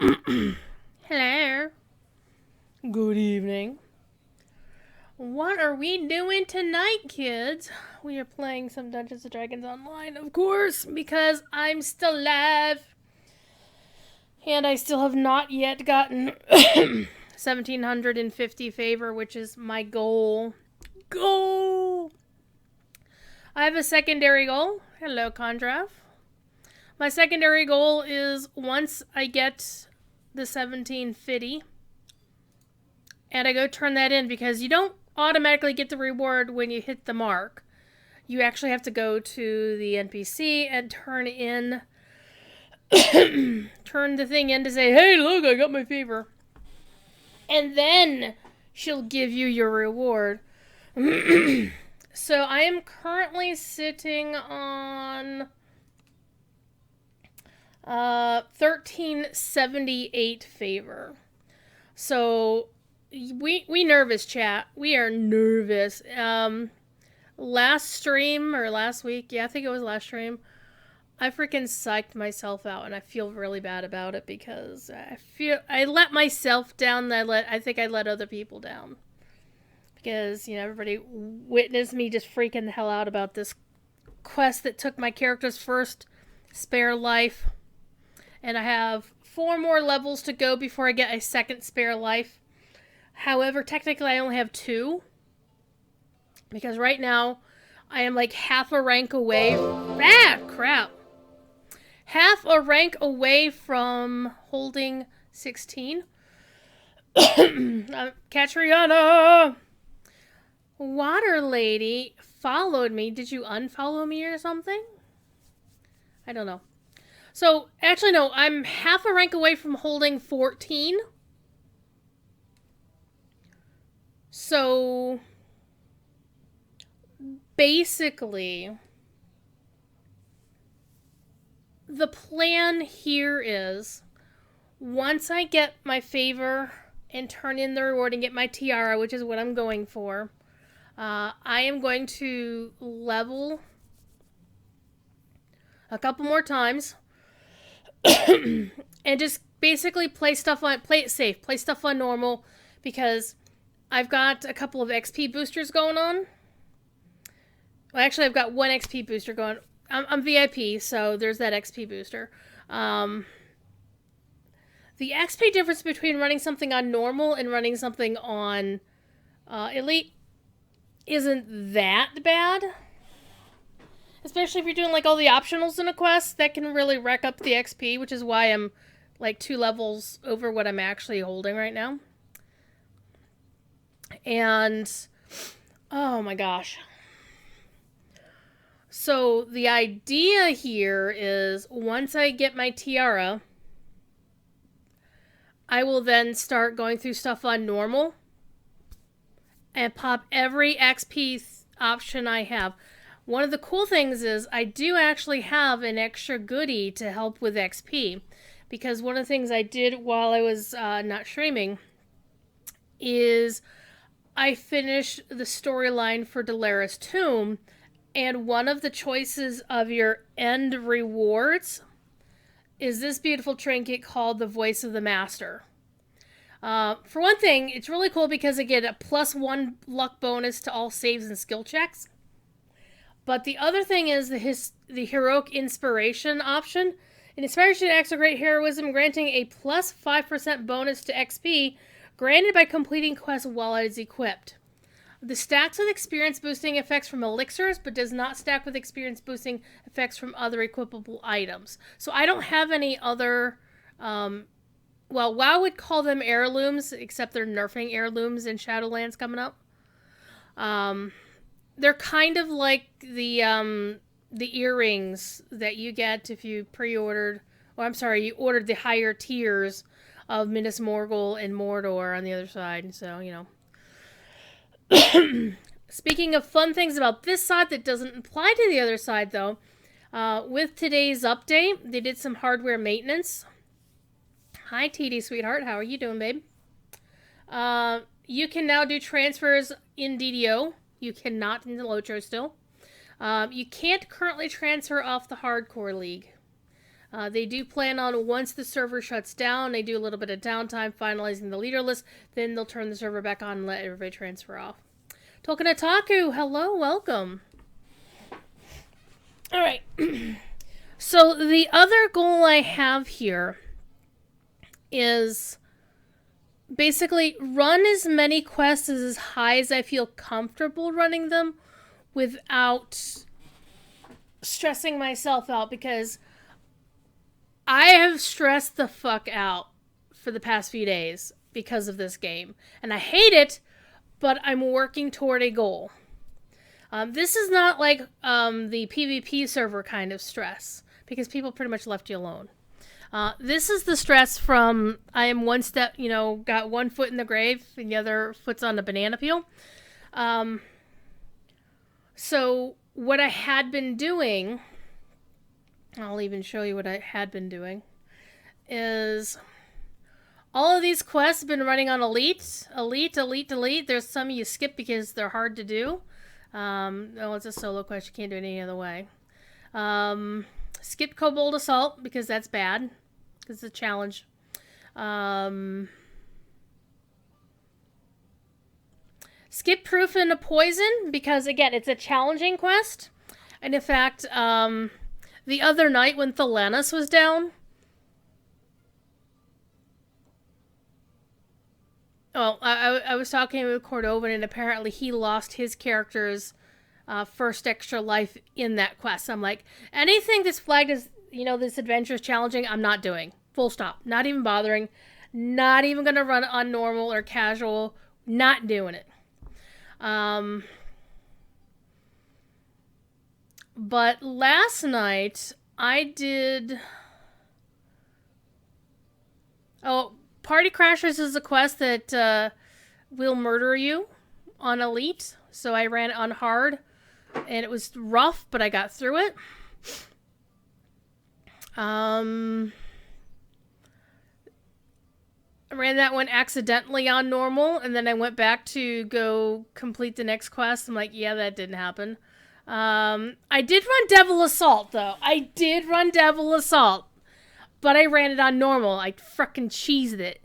Hello. Good evening. What are we doing tonight, kids? We are playing some Dungeons and Dragons Online, of course, because I'm still alive. And I still have not yet gotten 1750 favor, which is my goal. Goal! I have a secondary goal. Hello, Kondrav. My secondary goal is once I get the 1750, and I go turn that in because you don't automatically get the reward when you hit the mark. You actually have to go to the NPC and turn the thing in to say, hey, look, I got my favor. And then she'll give you your reward. So I am currently sitting on 1378 favor. So we nervous, chat. We are nervous. Last stream or last week, I think it was last stream, I freaking psyched myself out, and I feel really bad about it because I let myself down. I think I let other people down because everybody witnessed me just freaking the hell out about this quest that took my character's first spare life, and I have 4 more levels to go before I get a second spare life. However, technically I only have 2 because right now I am like half a rank away. Crap. Half a rank away from holding 16. Katriana! Water Lady followed me. Did you unfollow me or something? I don't know. So, actually, no. I'm half a rank away from holding 14. So, basically, the plan here is once I get my favor and turn in the reward and get my tiara, which is what I'm going for, I am going to level a couple more times and just basically play it safe, play stuff on normal, because I've got a couple of XP boosters going on. Well, actually, I've got 1 XP booster going. I'm VIP, so there's that XP booster. The XP difference between running something on normal and running something on elite isn't that bad. Especially if you're doing like all the optionals in a quest, that can really rack up the XP, which is why I'm like 2 levels over what I'm actually holding right now. And oh my gosh. So the idea here is once I get my tiara, I will then start going through stuff on normal and pop every XP option I have. One of the cool things is I do actually have an extra goodie to help with XP, because one of the things I did while I was not streaming is I finished the storyline for Delaris Tomb, and one of the choices of your end rewards is this beautiful trinket called the Voice of the Master. For one thing, it's really cool because I get a +1 luck bonus to all saves and skill checks. But the other thing is the Heroic Inspiration option. It inspires you to act with great heroism, granting a +5% bonus to XP, granted by completing quests while it is equipped. The stacks with experience boosting effects from elixirs, but does not stack with experience boosting effects from other equipable items. So I don't have any other, WoW would call them heirlooms, except they're nerfing heirlooms in Shadowlands coming up. They're kind of like the earrings that you get if you you ordered the higher tiers of Minas Morgul and Mordor on the other side, so, Speaking of fun things about this side that doesn't apply to the other side, though, with today's update, they did some hardware maintenance. Hi, TD sweetheart. How are you doing, babe? You can now do transfers in DDO. You cannot in the Lotro still. You can't currently transfer off the Hardcore League. They do plan on, once the server shuts down, they do a little bit of downtime finalizing the leader list, then they'll turn the server back on and let everybody transfer off. Tolkien Otaku, hello, welcome. Alright. So the other goal I have here is basically run as many quests as high as I feel comfortable running them without stressing myself out, because I have stressed the fuck out for the past few days because of this game. And I hate it, but I'm working toward a goal. This is not like the PvP server kind of stress, because people pretty much left you alone. This is the stress from I am one step, got one foot in the grave and the other foot's on the banana peel. So what I had been doing, I'll even show you what I had been doing, is all of these quests have been running on Elite. There's some you skip because they're hard to do. It's a solo quest. You can't do it any other way. Skip Kobold Assault because that's bad. Because it's a challenge. Skip Proof and a Poison because, again, it's a challenging quest. And in fact, the other night when Thelanis was down, I was talking with Cordovan, and apparently he lost his character's first extra life in that quest. I'm like, anything that's flagged as, this adventure is challenging, I'm not doing. Full stop. Not even bothering. Not even going to run on normal or casual. Not doing it. But last night, I did... Party Crashers is a quest that will murder you on Elite. So I ran it on hard. And it was rough, but I got through it. I ran that one accidentally on normal, and then I went back to go complete the next quest. I'm like, yeah, that didn't happen. I did run Devil Assault, though. But I ran it on normal. I frickin' cheesed it.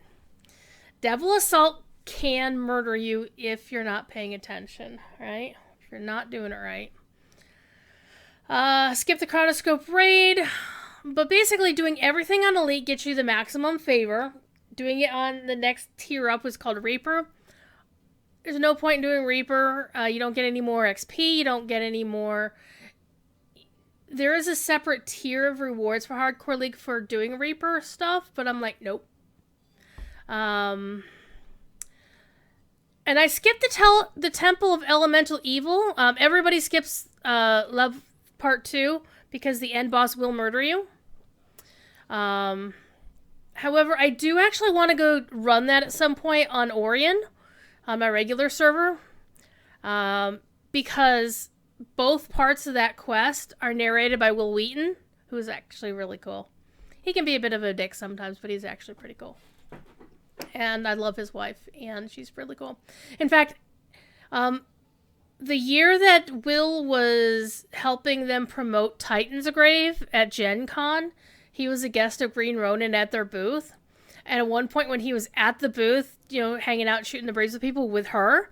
Devil Assault can murder you if you're not paying attention, right? If you're not doing it right. Skip the Chronoscope Raid. But basically, doing everything on Elite gets you the maximum favor. Doing it on the next tier up was called Reaper. There's no point in doing Reaper. You don't get any more XP. You don't get any more... There is a separate tier of rewards for Hardcore League for doing Reaper stuff, but I'm like, nope. And I skipped the Temple of Elemental Evil. Everybody skips Love Part 2 because the end boss will murder you. However, I do actually want to go run that at some point on Orion, on my regular server, because both parts of that quest are narrated by Will Wheaton, who's actually really cool. He can be a bit of a dick sometimes, but he's actually pretty cool. And I love his wife, and she's really cool. In fact, the year that Will was helping them promote Titan's Grave at Gen Con, he was a guest of Green Ronin at their booth. And at one point when he was at the booth, hanging out, shooting the breeze with people with her,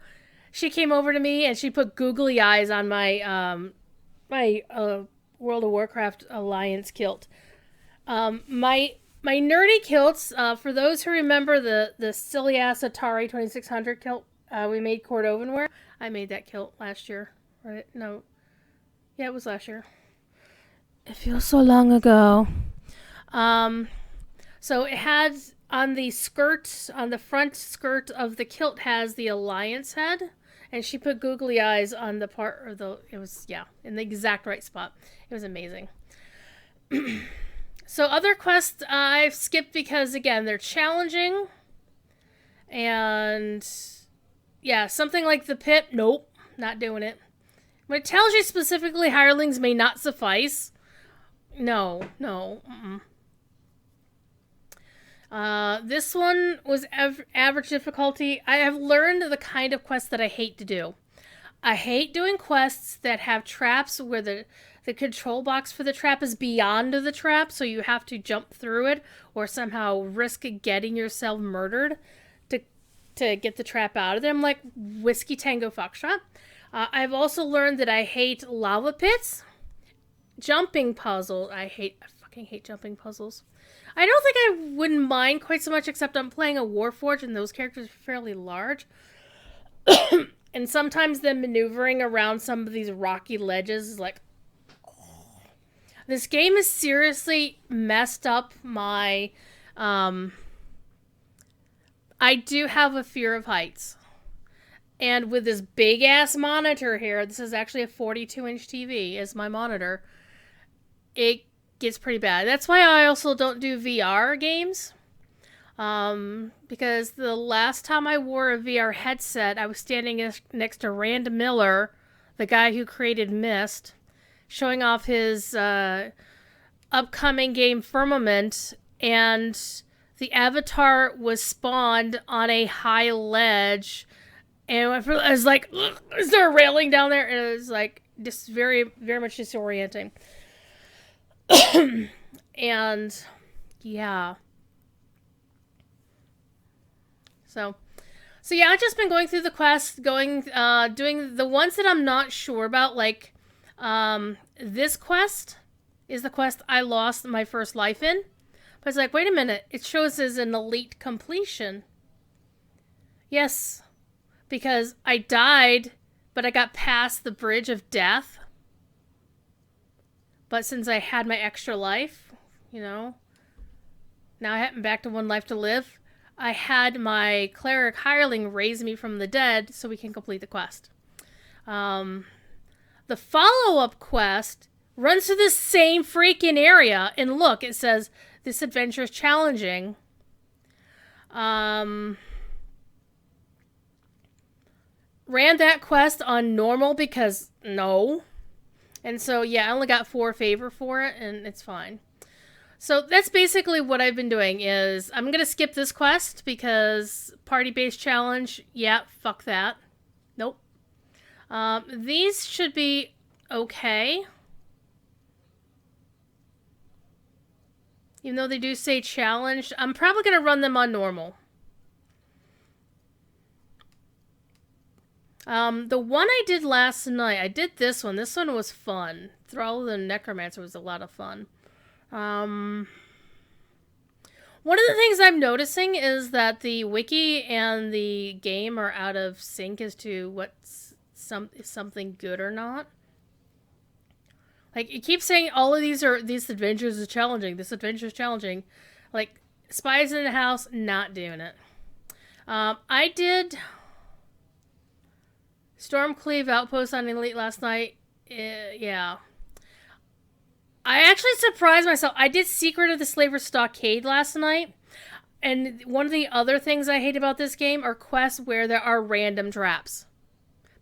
she came over to me and she put googly eyes on my World of Warcraft Alliance kilt. My nerdy kilts, for those who remember the silly ass Atari 2600 kilt we made Cordovan wear. I made that kilt last year. Right? No. Yeah, it was last year. It feels so long ago. So it had on the skirt, on the front skirt of the kilt has the Alliance head, and she put googly eyes on the part, in the exact right spot. It was amazing. So other quests I've skipped because, again, they're challenging, and yeah, something like the pit, nope, not doing it. When it tells you specifically hirelings may not suffice, no. This one was average difficulty. I have learned the kind of quests that I hate to do. I hate doing quests that have traps where the the control box for the trap is beyond the trap, so you have to jump through it or somehow risk getting yourself murdered to get the trap out of there. I'm like, Whiskey Tango Foxtrot. I've also learned that I hate lava pits, jumping puzzles. I fucking hate jumping puzzles. I don't think I wouldn't mind quite so much, except I'm playing a Warforged and those characters are fairly large. And sometimes the maneuvering around some of these rocky ledges is like, this game has seriously messed up my, I do have a fear of heights. And with this big ass monitor here, this is actually a 42-inch TV as my monitor, it gets pretty bad. That's why I also don't do VR games. Because the last time I wore a VR headset, I was standing next to Rand Miller, the guy who created Myst, showing off his upcoming game Firmament, and the avatar was spawned on a high ledge, and I was like, is there a railing down there? And it was like just very, very much disorienting. And yeah. So yeah, I've just been going through the quest, doing the ones that I'm not sure about, like this quest is the quest I lost my first life in. But it's like, wait a minute, it shows as an elite completion. Yes, because I died, but I got past the bridge of death. But since I had my extra life, now I'm back to one life to live, I had my cleric hireling raise me from the dead so we can complete the quest. The follow-up quest runs to the same freaking area. And look, it says, this adventure is challenging. Ran that quest on normal because no. And so, yeah, I only got 4 favor for it, and it's fine. So that's basically what I've been doing is I'm going to skip this quest because party-based challenge, yeah, fuck that. Nope. These should be okay. Even though they do say challenged, I'm probably going to run them on normal. The one I did last night, I did this one. This one was fun. Thrall of the Necromancer was a lot of fun. One of the things I'm noticing is that the wiki and the game are out of sync as to what's something good or not. Like, it keeps saying all of these adventures are challenging. This adventure is challenging. Like, Spies in the House, not doing it. I did Stormcleave Outpost on Elite last night. Yeah. I actually surprised myself. I did Secret of the Slaver Stockade last night. And one of the other things I hate about this game are quests where there are random traps.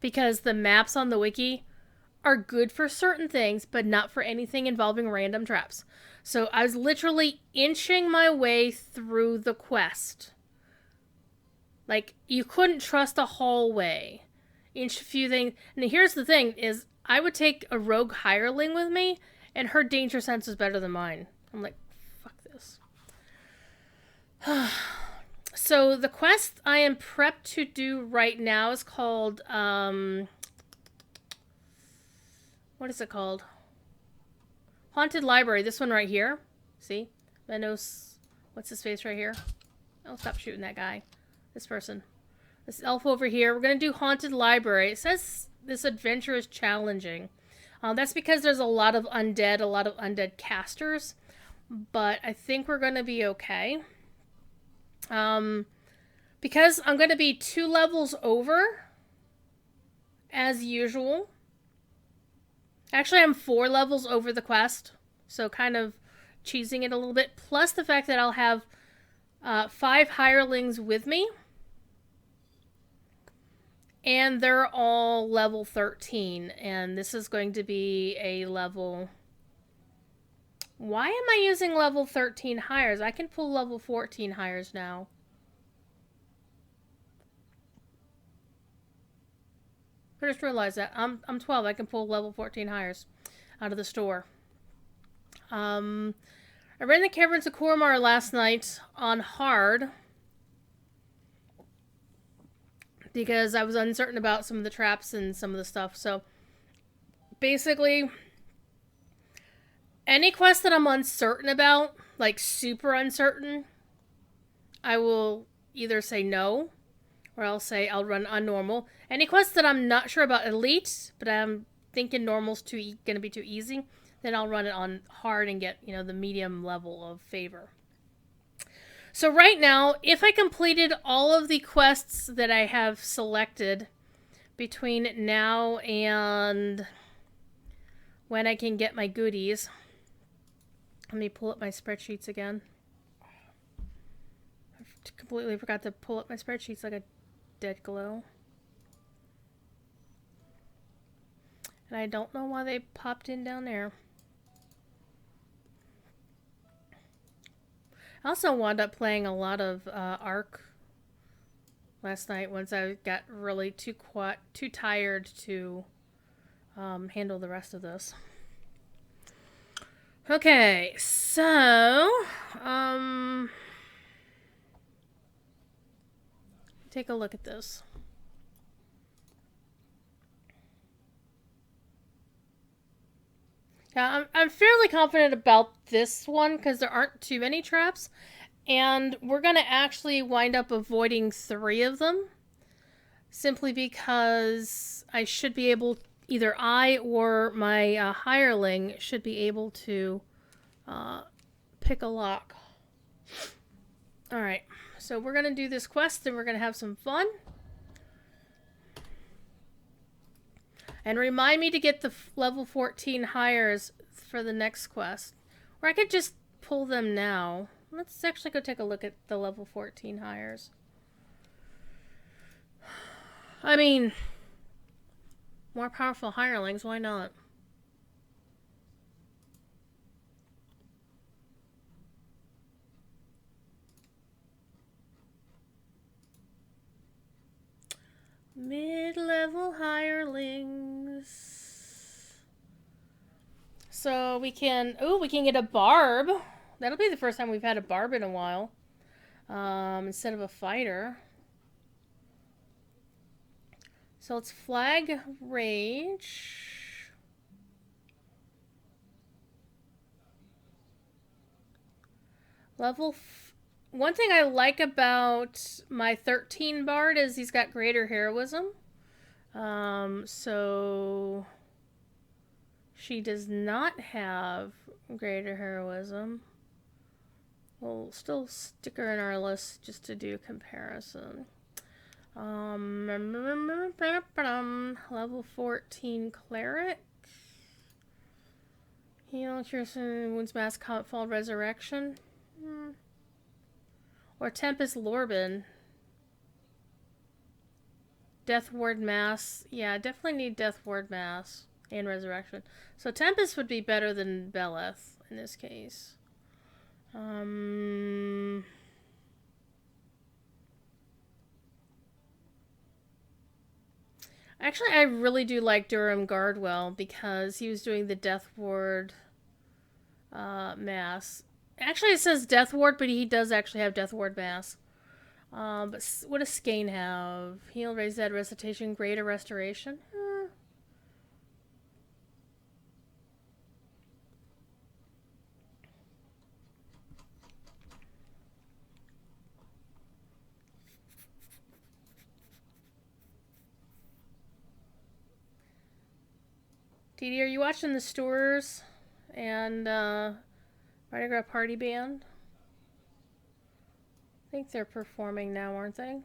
Because the maps on the wiki are good for certain things, but not for anything involving random traps. So I was literally inching my way through the quest. Like, you couldn't trust a hallway. Inch a few things. And here's the thing, is I would take a rogue hireling with me, and her danger sense was better than mine. I'm like, fuck this. So the quest I am prepped to do right now is called, what is it called? Haunted Library. This one right here. See? Venos. What's his face right here? Oh, stop shooting that guy. This person. This elf over here. We're going to do Haunted Library. It says this adventure is challenging. That's because there's a lot of undead casters. But I think we're going to be okay. Because I'm going to be 2 levels over, as usual. Actually, I'm 4 levels over the quest, so kind of cheesing it a little bit. Plus the fact that I'll have 5 hirelings with me. And they're all level 13, and this is going to be a level... Why am I using level 13 hires? I can pull level 14 hires now. I just realized that. I'm 12. I can pull level 14 hires. out of the store. I ran the Caverns of Cormar last night on hard because I was uncertain about some of the traps and some of the stuff. So basically, any quest that I'm uncertain about, like super uncertain, I will either say no or I'll say I'll run on normal. Any quest that I'm not sure about elite, but I'm thinking normal's going to be too easy, then I'll run it on hard and get, the medium level of favor. So right now, if I completed all of the quests that I have selected between now and when I can get my goodies, let me pull up my spreadsheets again. I completely forgot to pull up my spreadsheets like a dead glow. And I don't know why they popped in down there. I also wound up playing a lot of Ark last night once I got really too tired to handle the rest of this. Okay, so take a look at this. Yeah, I'm fairly confident about this one because there aren't too many traps. And we're going to actually wind up avoiding 3 of them. Simply because I should be able, either I or my hireling should be able to pick a lock. Alright, so we're going to do this quest and we're going to have some fun. And remind me to get the level 14 hires for the next quest. Or I could just pull them now. Let's actually go take a look at the level 14 hires. I mean, more powerful hirelings, why not? Mid-level hirelings. So we can get a barb. That'll be the first time we've had a barb in a while. Instead of a fighter. So let's flag rage. One thing I like about my 13 bard is he's got greater heroism. So she does not have greater heroism. We'll still stick her in our list just to do a comparison. Level 14 cleric. Heal, cures, wounds, mass, combat, fall, resurrection. Or Tempest Lorbin. Death Ward Mass. Yeah, definitely need Death Ward Mass and Resurrection. So Tempest would be better than Beleth in this case. Actually, I really do like Durham Gardwell because he was doing the Death Ward Mass. Actually, it says Death Ward, but he does actually have Death Ward Mass. But what does Skane have? Heal, Raise Dead, Recitation, Greater Restoration? Dee Dee, are you watching the Stores and Mardi Gras Party Band? I think they're performing now, aren't they?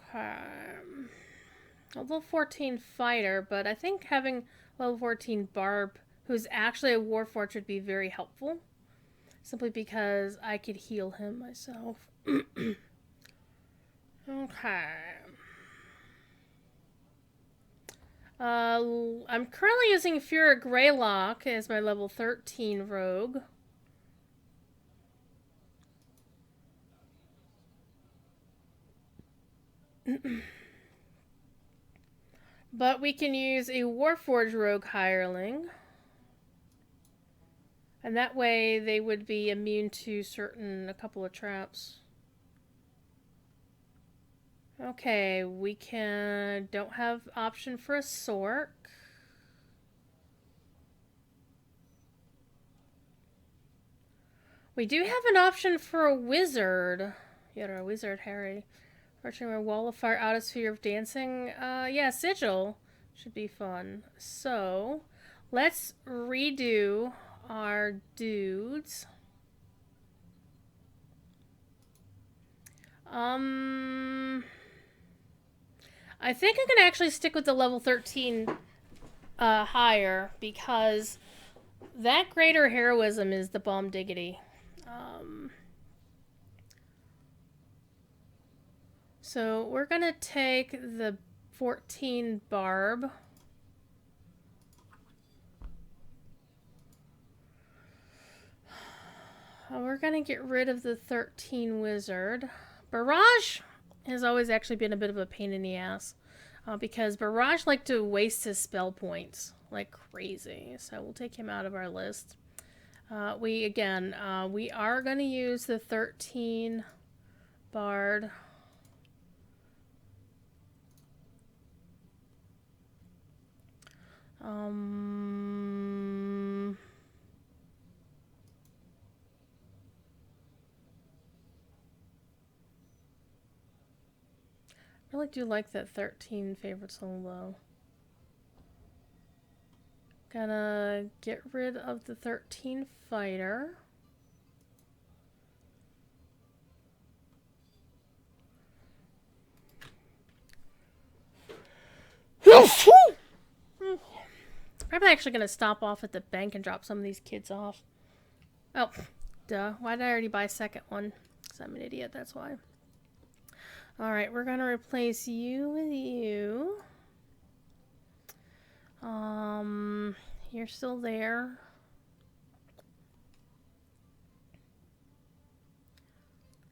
Okay. Level 14 fighter, but I think having level 14 Barb, who's actually a Warforged, would be very helpful. Simply because I could heal him myself. Okay. I'm currently using Fura Greylock as my level 13 rogue. But we can use a Warforged Rogue hireling. And that way they would be immune to a couple of traps. Okay, we don't have option for a Sork. We do have an option for a Wizard. Yeah, our Wizard Harry. Fortunately, a Wall of Fire, Outer Sphere of Dancing. Yeah, Sigil should be fun. So, let's redo our dudes. I think I'm gonna actually stick with the level 13 higher because that greater heroism is the bomb diggity. So we're gonna take the 14 barb. We're gonna get rid of the 13 wizard. Barrage has always actually been a bit of a pain in the ass because Barrage liked to waste his spell points like crazy. So we'll take him out of our list. We are gonna use the 13 bard. I really do like that 13 favorite soul though. Gonna get rid of the 13 fighter. Probably actually gonna stop off at the bank and drop some of these kids off. Oh, duh. Why did I already buy a second one? Because I'm an idiot, that's why. Alright, we're gonna replace you with you. You're still there.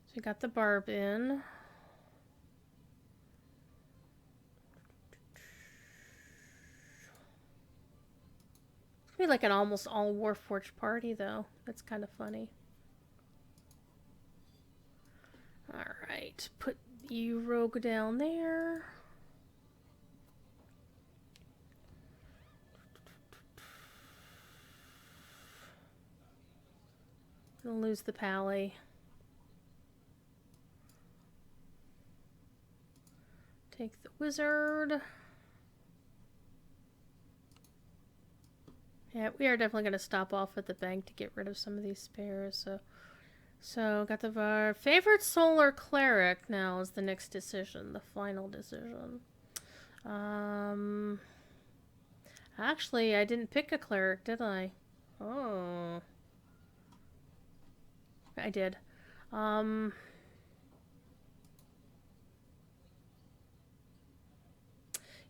So we got the barb in. It's gonna be like an almost all Warforged party though. That's kind of funny. Alright, put you rogue down there. Gonna lose the pally. Take the wizard. Yeah, we are definitely gonna stop off at the bank to get rid of some of these spares. So got our favorite solar cleric now is the next decision, the final decision. Actually, I didn't pick a cleric, did I? Oh. I did. Yeah,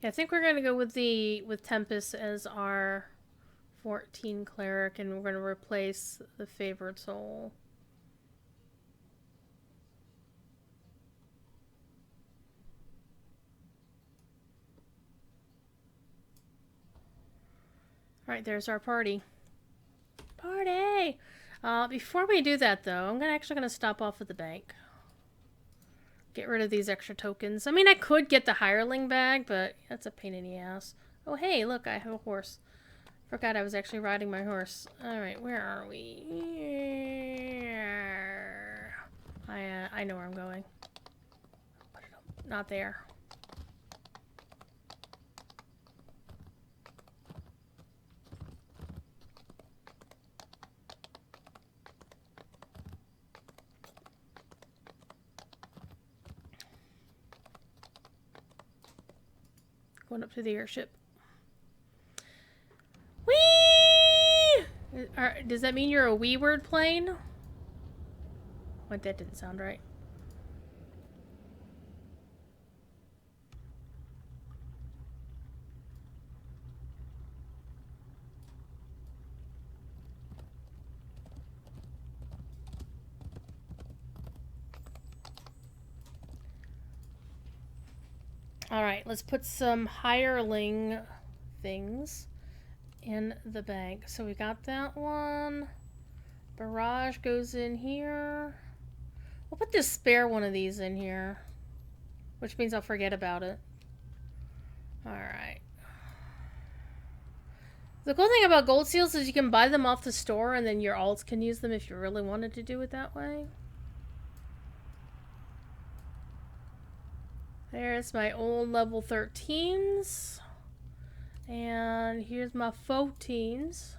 I think we're gonna go with Tempest as our 14 cleric, and we're gonna replace the favored soul. Alright, there's our party. Party! Before we do that, though, I'm actually gonna stop off at the bank. Get rid of these extra tokens. I mean, I could get the hireling bag, but that's a pain in the ass. Oh, hey, look, I have a horse. Forgot I was actually riding my horse. Alright, where are we? I know where I'm going. Put it up. Not there. Going up to the airship. Whee! Does that mean you're a wee word plane? What, that didn't sound right. Alright, let's put some hireling things in the bag. So we got that one. Barrage goes in here. We'll put this spare one of these in here, which means I'll forget about it. Alright. The cool thing about gold seals is you can buy them off the store and then your alts can use them if you really wanted to do it that way. There's my old level 13s. And here's my 14s.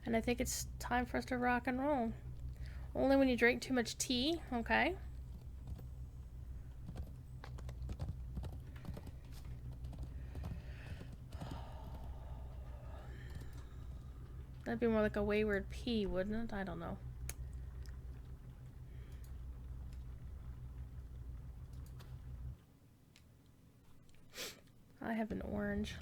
And I think it's time for us to rock and roll. Only when you drink too much tea, okay. That'd be more like a wayward pea, wouldn't it? I don't know. I have an orange.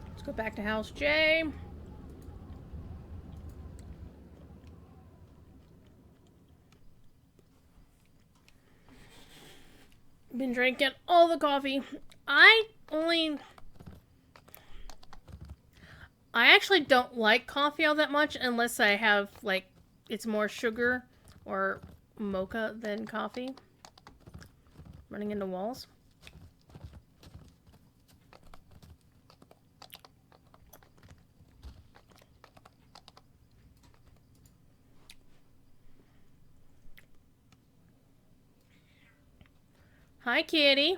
Let's go back to House J. Been drinking all the coffee. I actually don't like coffee all that much unless I have, like, it's more sugar or mocha than coffee. Running into walls. Hi, kitty.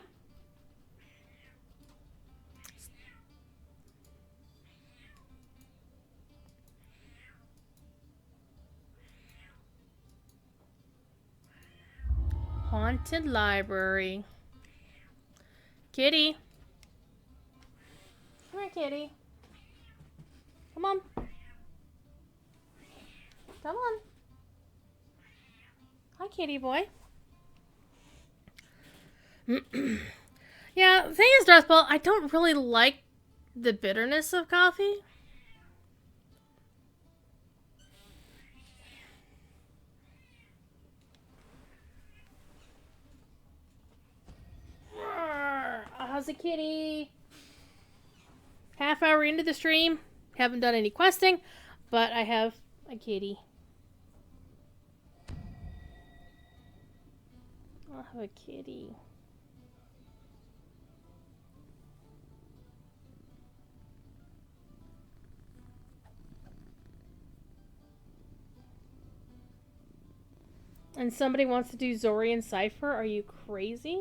Haunted library. Kitty. Come here, kitty. Come on. Come on. Hi, kitty boy. Yeah, the thing is, Darth Ball, I don't really like the bitterness of coffee. How's the kitty? Half hour into the stream. Haven't done any questing, but I have a kitty. I'll have a kitty. And somebody wants to do Zorian Cypher? Are you crazy?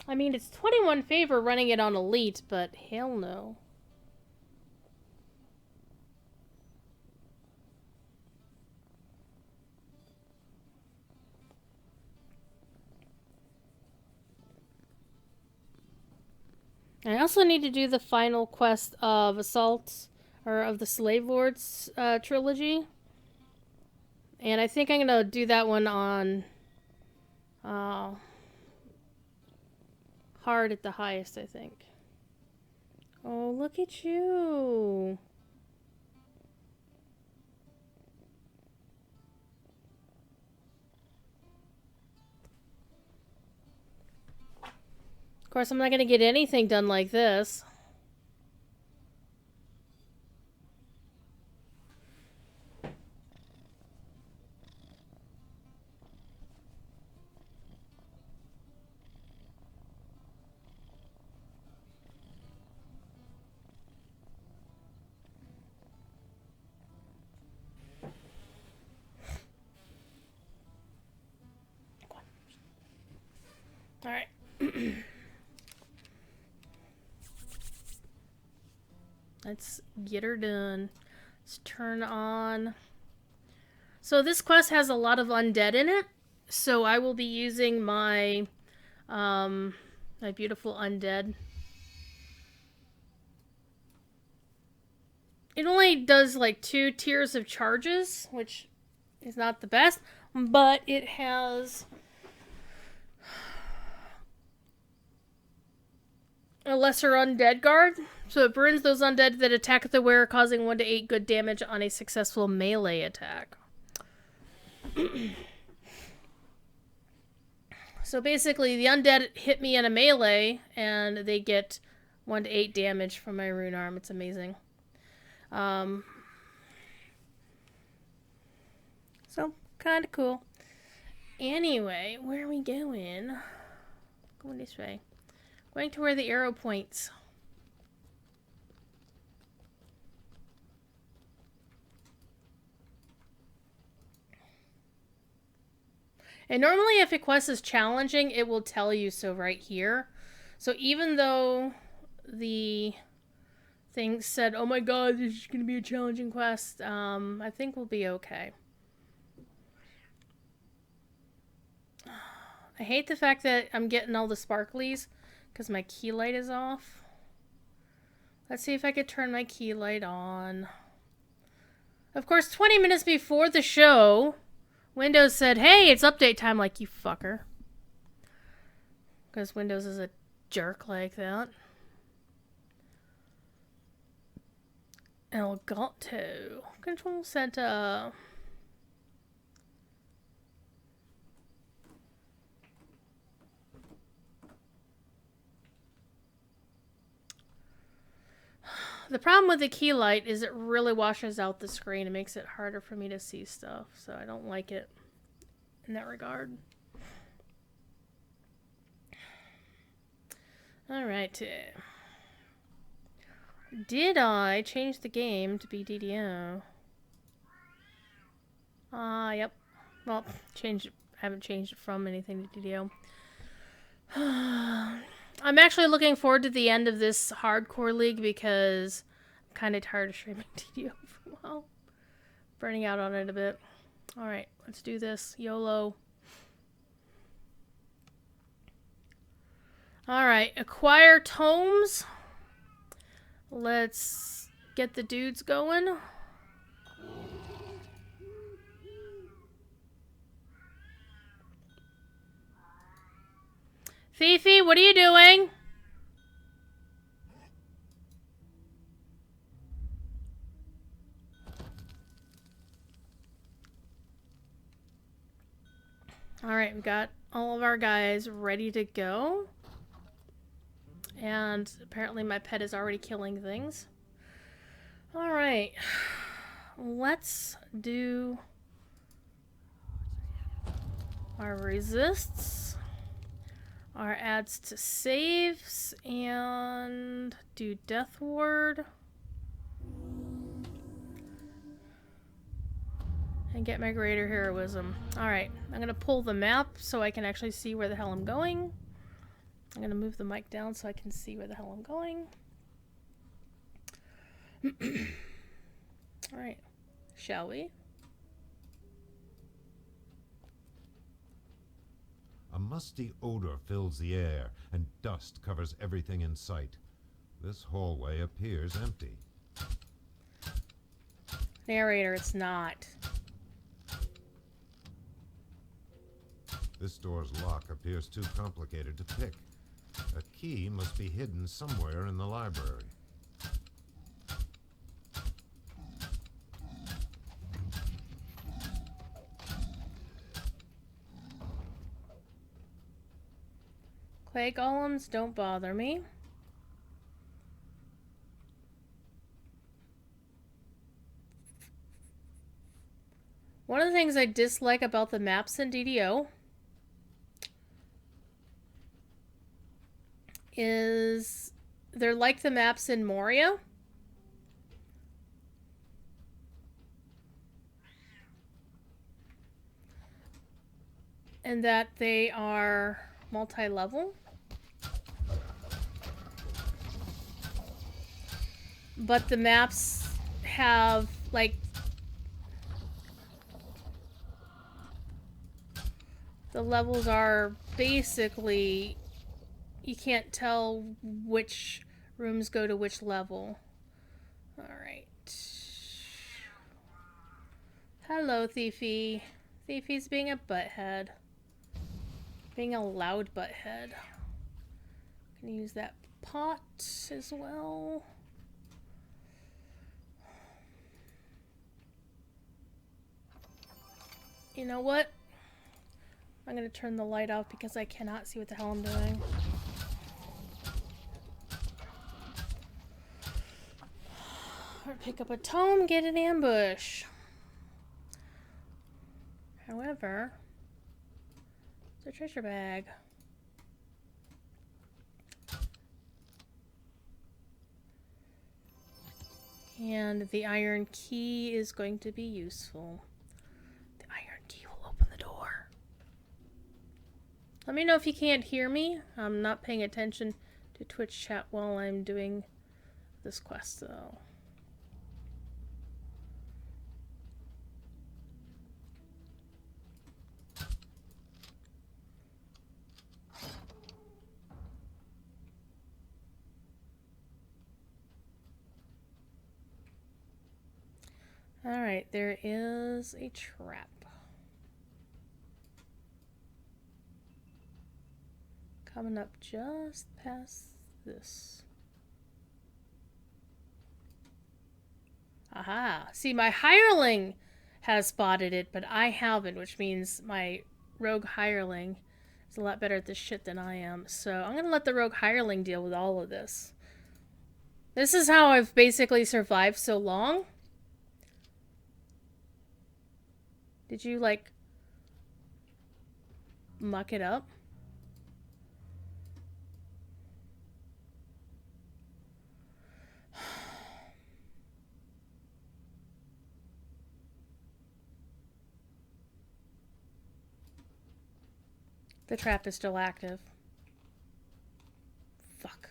I mean, it's 21 favor running it on Elite, but hell no. I also need to do the final quest of Assault, or of the Slave Lords trilogy. And I think I'm going to do that one on hard at the highest, I think. Oh, look at you. Of course, I'm not going to get anything done like this. Alright. Let's get her done. Let's turn on. So this quest has a lot of undead in it. So I will be using my my beautiful undead. It only does like 2 tiers of charges, which is not the best, but it has a lesser undead guard. So it burns those undead that attack the wearer, causing 1 to 8 good damage on a successful melee attack. So basically, the undead hit me in a melee, and they get 1 to 8 damage from my rune arm. It's amazing. So, kind of cool. Anyway, where are we going? Going this way. Going to where the arrow points. And normally if a quest is challenging, it will tell you so right here. So even though the thing said, oh my god, this is going to be a challenging quest, I think we'll be okay. I hate the fact that I'm getting all the sparklies because my key light is off. Let's see if I could turn my key light on. Of course, 20 minutes before the show, Windows said, hey, it's update time, like, you fucker. Because Windows is a jerk like that. Elgato. Control center. The problem with the key light is it really washes out the screen. It makes it harder for me to see stuff, so I don't like it in that regard. Alright. Did I change the game to be DDO? Yep. Well, changed it. I haven't changed it from anything to DDO. I'm actually looking forward to the end of this hardcore league because I'm kind of tired of streaming DDO for a while. Burning out on it a bit. Alright, let's do this. YOLO. Alright, acquire tomes. Let's get the dudes going. Fifi, what are you doing? Alright, we got all of our guys ready to go. And apparently my pet is already killing things. Alright. Let's do our resists, our adds to saves, and do death ward. And get my greater heroism. Alright, I'm going to pull the map so I can actually see where the hell I'm going. I'm going to move the mic down so I can see where the hell I'm going. Alright, shall we? A musty odor fills the air, and dust covers everything in sight. This hallway appears empty. Narrator, it's not. This door's lock appears too complicated to pick. A key must be hidden somewhere in the library. Clay golems don't bother me. One of the things I dislike about the maps in DDO is they're like the maps in Moria. And that they are multi-level. But the maps have, like, the levels are basically, you can't tell which rooms go to which level. Alright. Hello, Thiefy. Thiefy's being a butthead. Being a loud butthead. Can use that pot as well. You know what? I'm gonna turn the light off because I cannot see what the hell I'm doing. Or pick up a tome, get an ambush. However, it's a treasure bag. And the iron key is going to be useful. The iron key will open the door. Let me know if you can't hear me. I'm not paying attention to Twitch chat while I'm doing this quest, though. Alright, there is a trap. Coming up just past this. Aha! See, my hireling has spotted it, but I haven't, which means my rogue hireling is a lot better at this shit than I am. So I'm gonna let the rogue hireling deal with all of this. This is how I've basically survived so long. Did you, like, muck it up? The trap is still active. Fuck.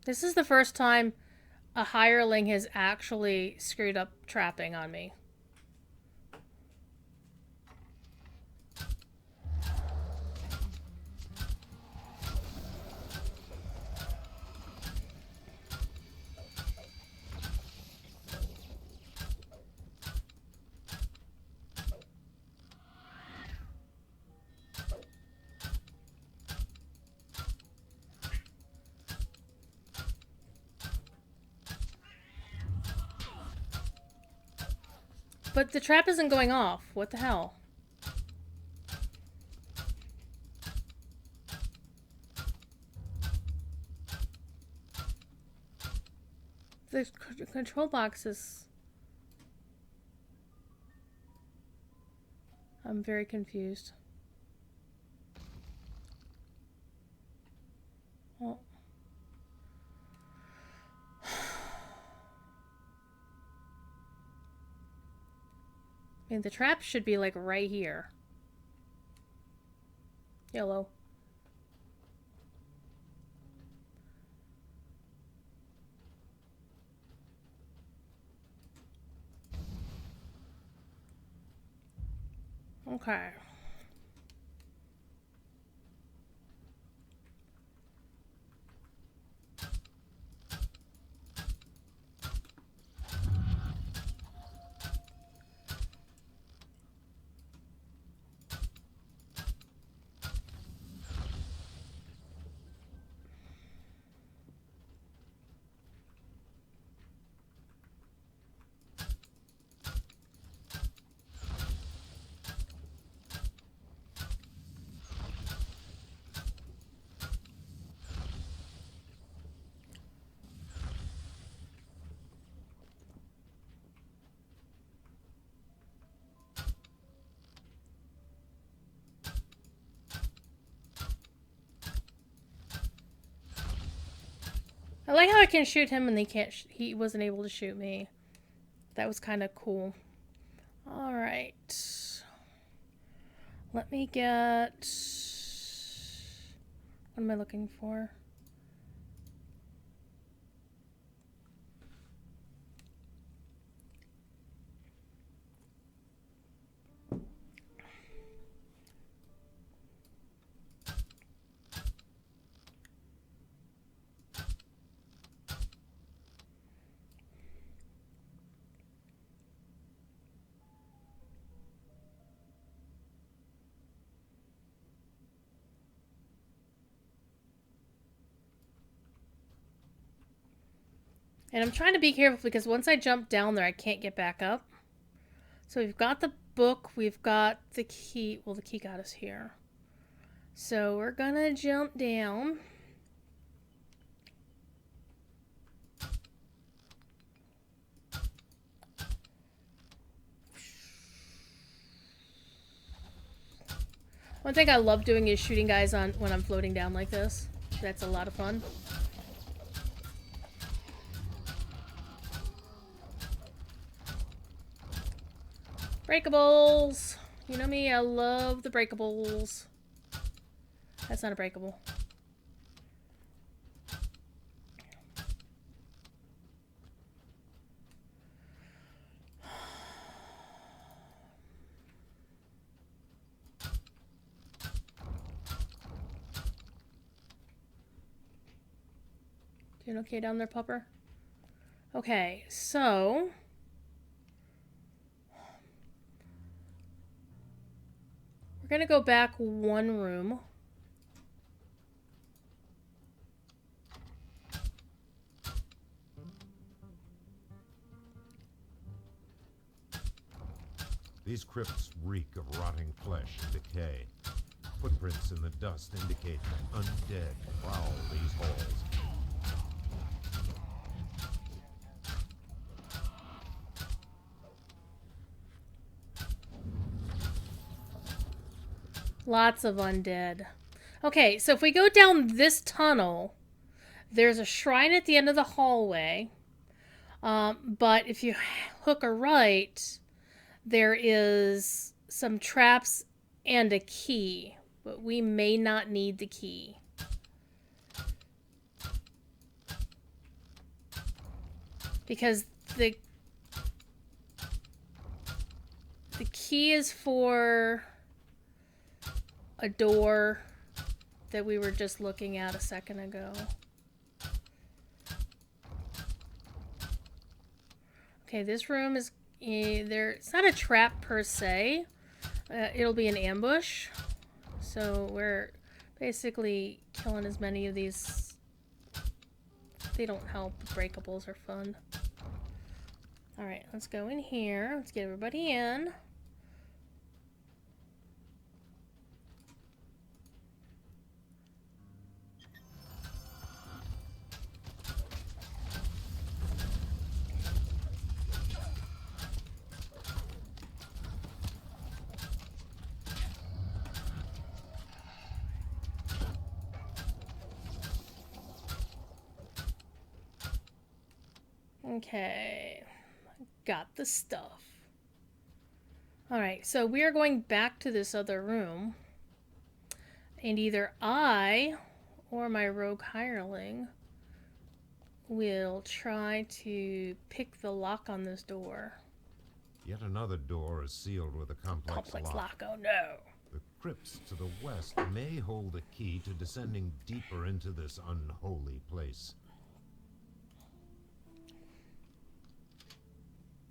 This is the first time a hireling has actually screwed up trapping on me. But the trap isn't going off. What the hell? The control box is... I'm very confused. Well... I mean, the trap should be, like, right here. Yellow. Okay. I like how I can shoot him and he wasn't able to shoot me. That was kind of cool. Alright. Let me get... What am I looking for? And I'm trying to be careful because once I jump down there, I can't get back up. So we've got the book, we've got the key. Well, the key got us here. So we're gonna jump down. One thing I love doing is shooting guys on when I'm floating down like this. That's a lot of fun. Breakables! You know me, I love the breakables. That's not a breakable. Doing okay down there, pupper? Okay, so... we're gonna go back one room. These crypts reek of rotting flesh and decay. Footprints in the dust indicate that undead prowl these halls. Lots of undead. Okay, so if we go down this tunnel, there's a shrine at the end of the hallway. But if you hook a right, there is some traps and a key. But we may not need the key. Because the key is for a door that we were just looking at a second ago. Okay, this room is there. It's not a trap per se. It'll be an ambush. So we're basically killing as many of these. They don't help. Breakables are fun. Alright, let's go in here. Let's get everybody in. Okay, got the stuff. Alright, so we are going back to this other room. And either I or my rogue hireling will try to pick the lock on this door. Yet another door is sealed with a complex lock. Oh no. The crypts to the west may hold a key to descending deeper into this unholy place.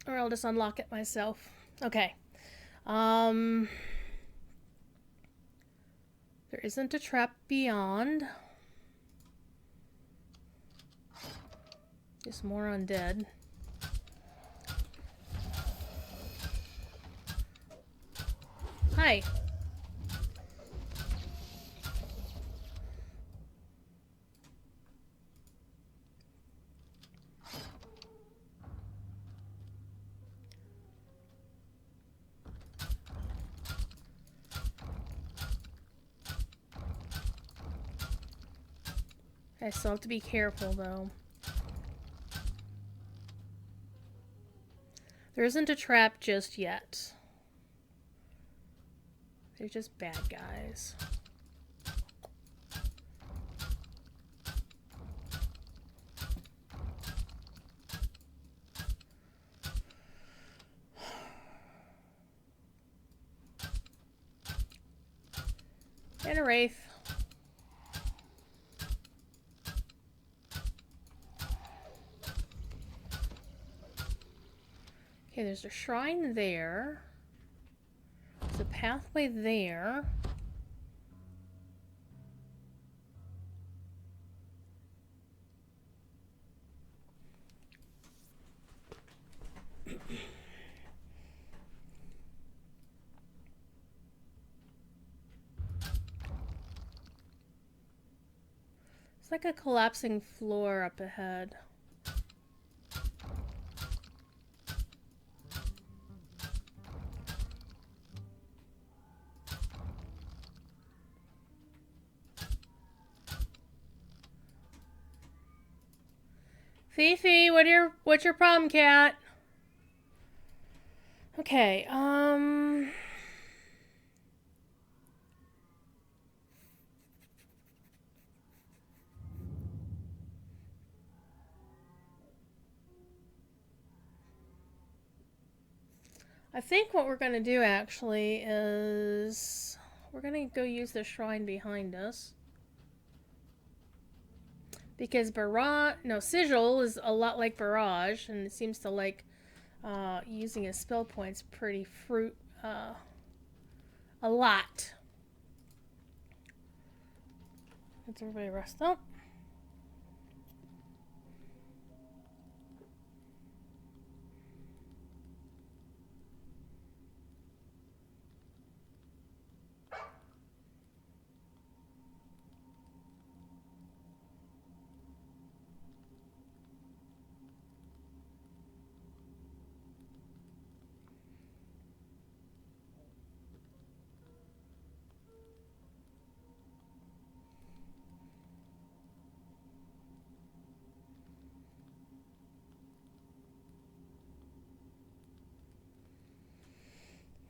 Or I'll just unlock it myself. Okay. There isn't a trap beyond. Just more undead. Hi. I still have to be careful though. There isn't a trap just yet. They're just bad guys. And a wraith. Okay, there's a shrine there. There's a pathway there. like a collapsing floor up ahead. Fifi, what's your problem, cat? Okay, I think what we're gonna do actually is we're gonna go use the shrine behind us. Because Sigil is a lot like Barrage, and it seems to like using his spell points pretty a lot. Let's everybody rest up.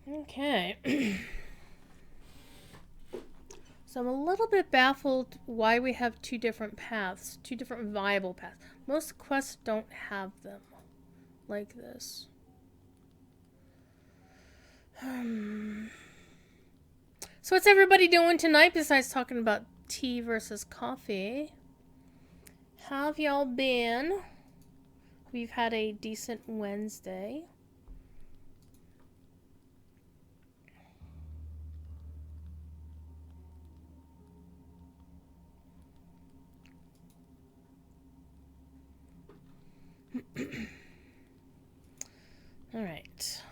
Okay. So I'm a little bit baffled why we have two different paths, two different viable paths. Most quests don't have them like this. So what's everybody doing tonight besides talking about tea versus coffee? How have y'all been? We've had a decent Wednesday. All right.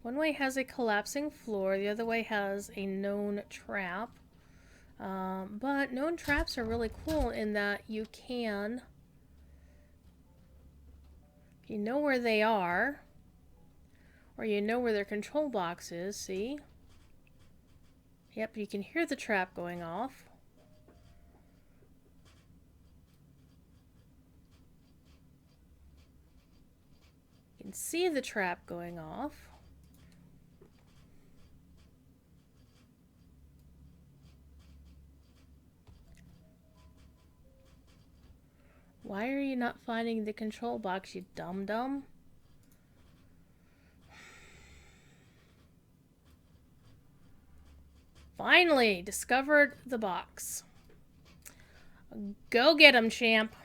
One way has a collapsing floor, the other way has a known trap. But known traps are really cool in that you know where they are, or you know where their control box is, see? Yep, you can hear the trap going off. You can see the trap going off. Why are you not finding the control box, you dum-dum? Finally, discovered the box. Go get him, champ.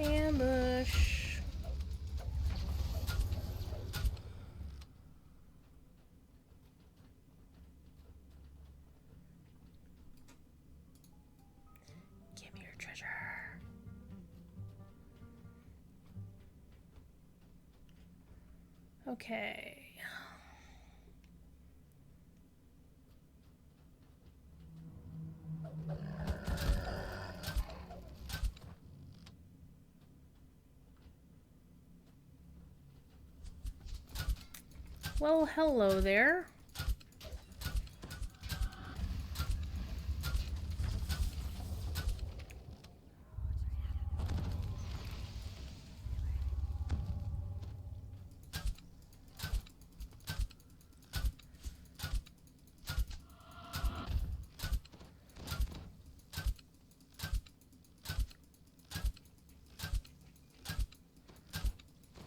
Ambush. Give me your treasure. Okay. Well, hello there.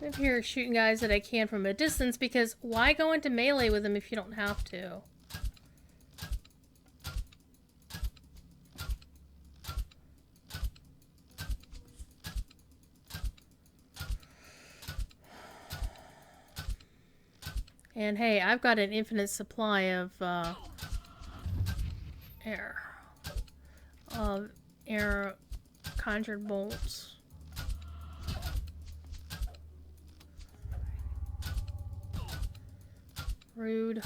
I'm here shooting guys that I can from a distance because why go into melee with them if you don't have to? And hey, I've got an infinite supply of air. Air conjured bolts. Rude.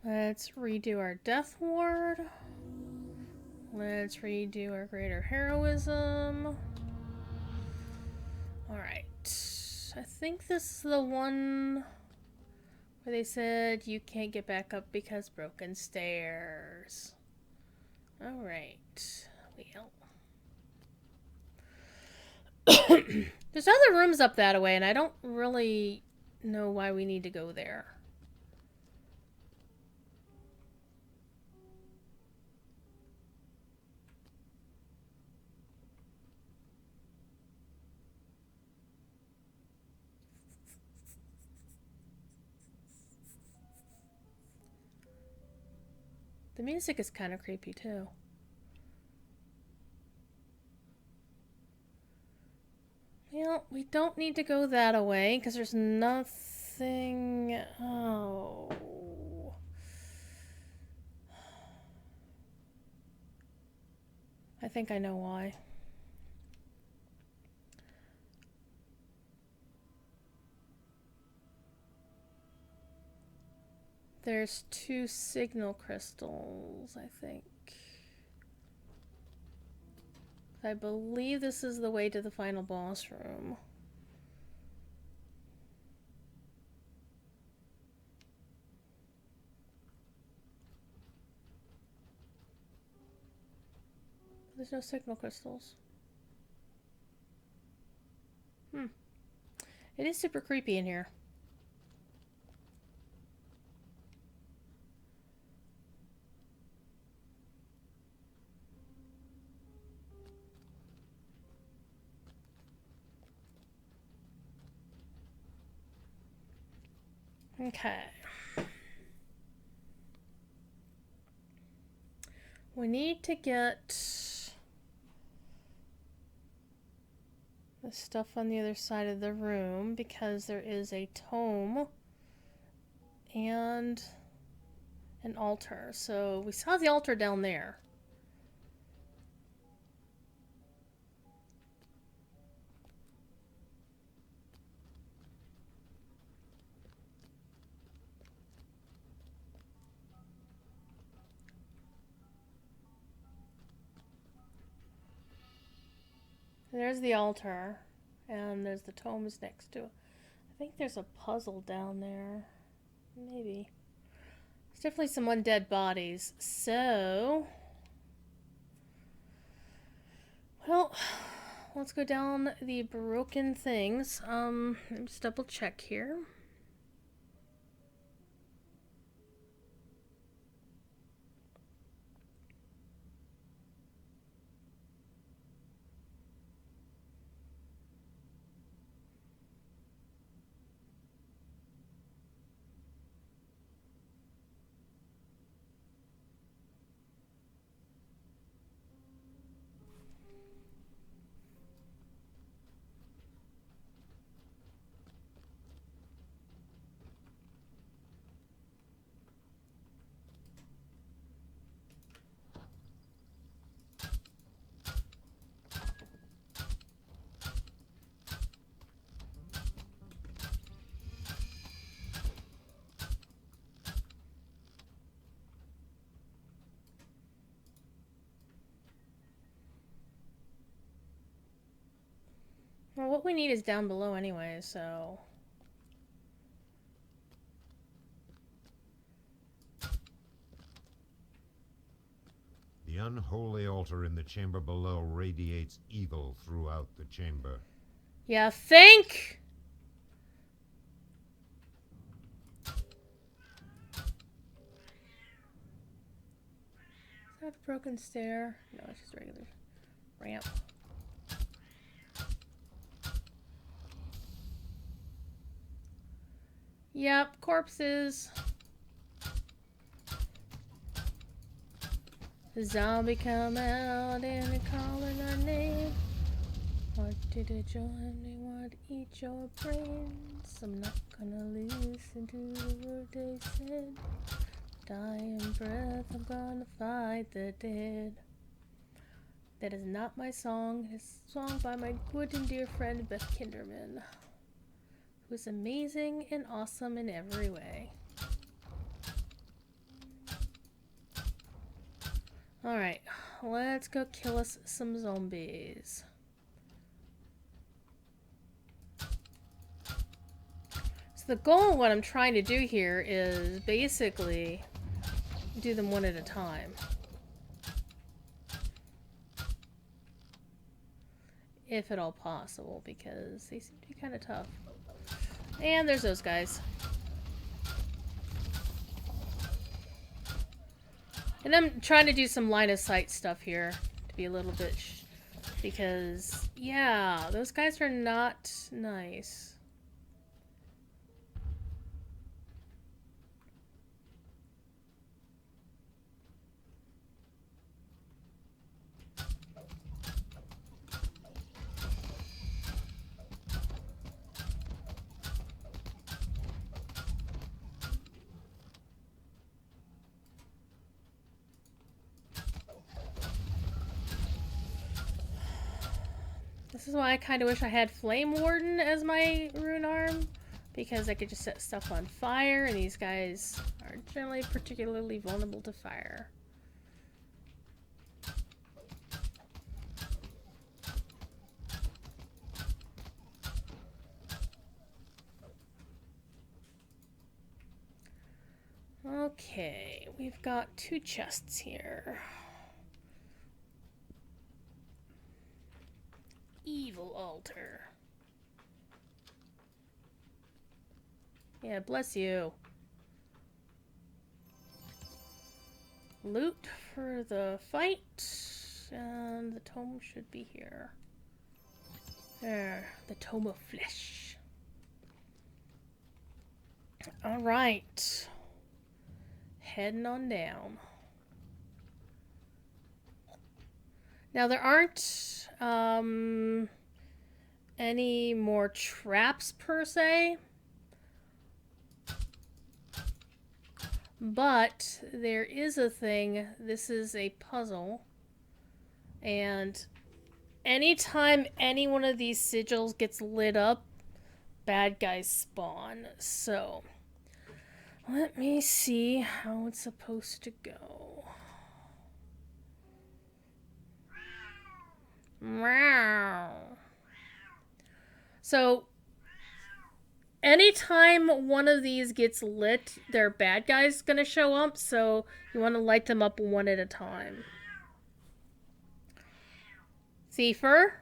Let's redo our Death Ward. Let's redo our Greater Heroism. Alright. I think this is the one where they said you can't get back up because broken stairs. Alright. Well. There's other rooms up that way, and I don't really know why we need to go there. The music is kind of creepy, too. Well, we don't need to go that way because there's nothing. Oh. I think I know why. There's 2 signal crystals, I think. I believe this is the way to the final boss room. There's no signal crystals. It is super creepy in here. Okay. We need to get the stuff on the other side of the room because there is a tome and an altar. So we saw the altar down there. There's the altar, and there's the tomes next to it. I think there's a puzzle down there. Maybe. There's definitely some undead bodies. So, well, let's go down the broken things. Let's double check here. Well, what we need is down below anyway, so... The unholy altar in the chamber below radiates evil throughout the chamber. Yeah, think! Is that a broken stair? No, it's just a regular ramp. Yep, corpses. The zombie come out and they're calling our name. What did they join? They want to eat your brains. I'm not gonna listen to the word they said. Dying breath, I'm gonna fight the dead. That is not my song. It's a song by my good and dear friend Beth Kinderman, who is amazing and awesome in every way. Alright, let's go kill us some zombies. So the goal of what I'm trying to do here is basically do them one at a time. If at all possible, because they seem to be kind of tough. And there's those guys. And I'm trying to do some line of sight stuff here to be a little bit because, yeah, those guys are not nice. This is why I kind of wish I had Flame Warden as my rune arm, because I could just set stuff on fire, and these guys are generally particularly vulnerable to fire. Okay, we've got 2 chests here. Evil altar. Yeah, bless you. Loot for the fight. And the tome should be here. There, the tome of flesh. Alright. Heading on down. Now there aren't any more traps per se, but there is a thing. This is a puzzle, and anytime any one of these sigils gets lit up, bad guys spawn. So let me see how it's supposed to go. So anytime one of these gets lit, their bad guy's gonna show up, so you want to light them up one at a time. Thiefer.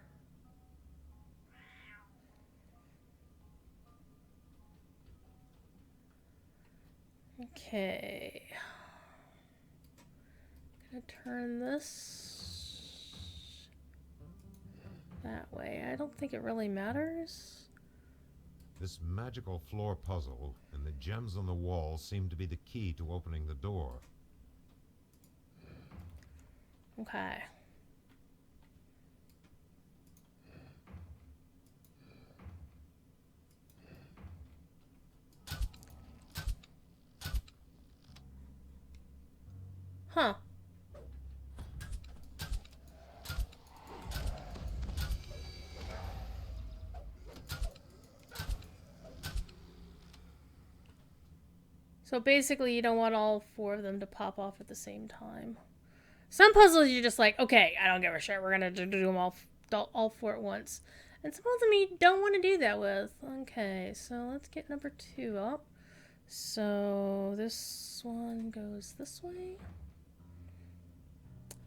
Okay. Gonna turn this that way. I don't think it really matters. This magical floor puzzle and the gems on the wall seem to be the key to opening the door. Okay. Huh. So basically, you don't want all 4 of them to pop off at the same time. Some puzzles you're just like, okay, I don't give a shit. We're gonna do them all 4 at once. And some of them you don't want to do that with. Okay, so let's get number 2 up. So this one goes this way.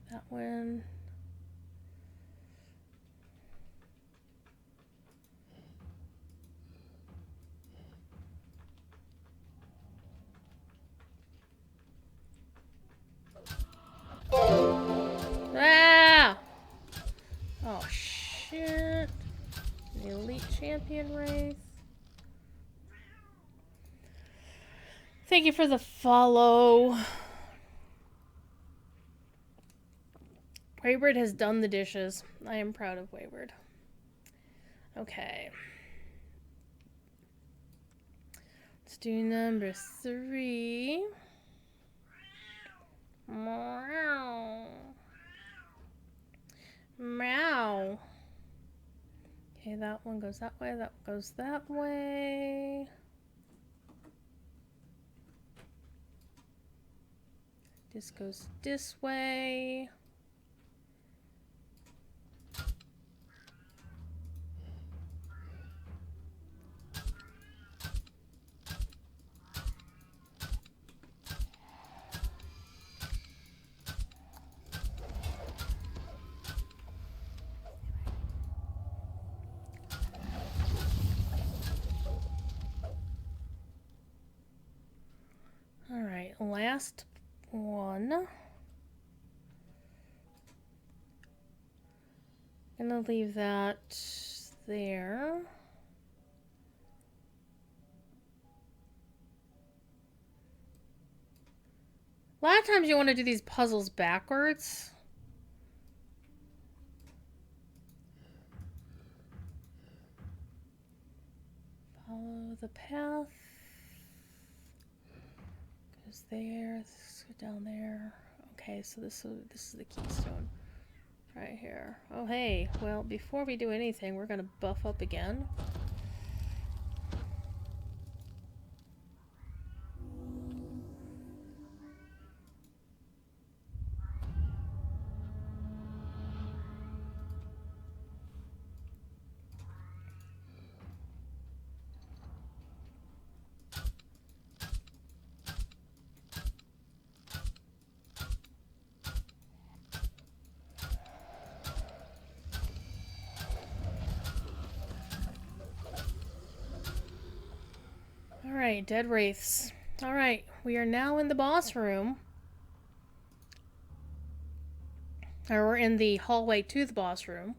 That one. Ah! Oh, shit. The Elite Champion Wraith. Thank you for the follow. Wayward has done the dishes. I am proud of Wayward. Okay. Let's do number 3. Meow. Meow. Okay, that one goes that way, that goes that way. This goes this way. All right, last one. Gonna leave that there. A lot of times you want to do these puzzles backwards. Follow the path. Goes there. This goes down there. Okay, so this is the keystone right here. Oh hey, well before we do anything, we're gonna buff up again. Alright, dead wraiths. Alright, we are now in the boss room. Or we're in the hallway to the boss room.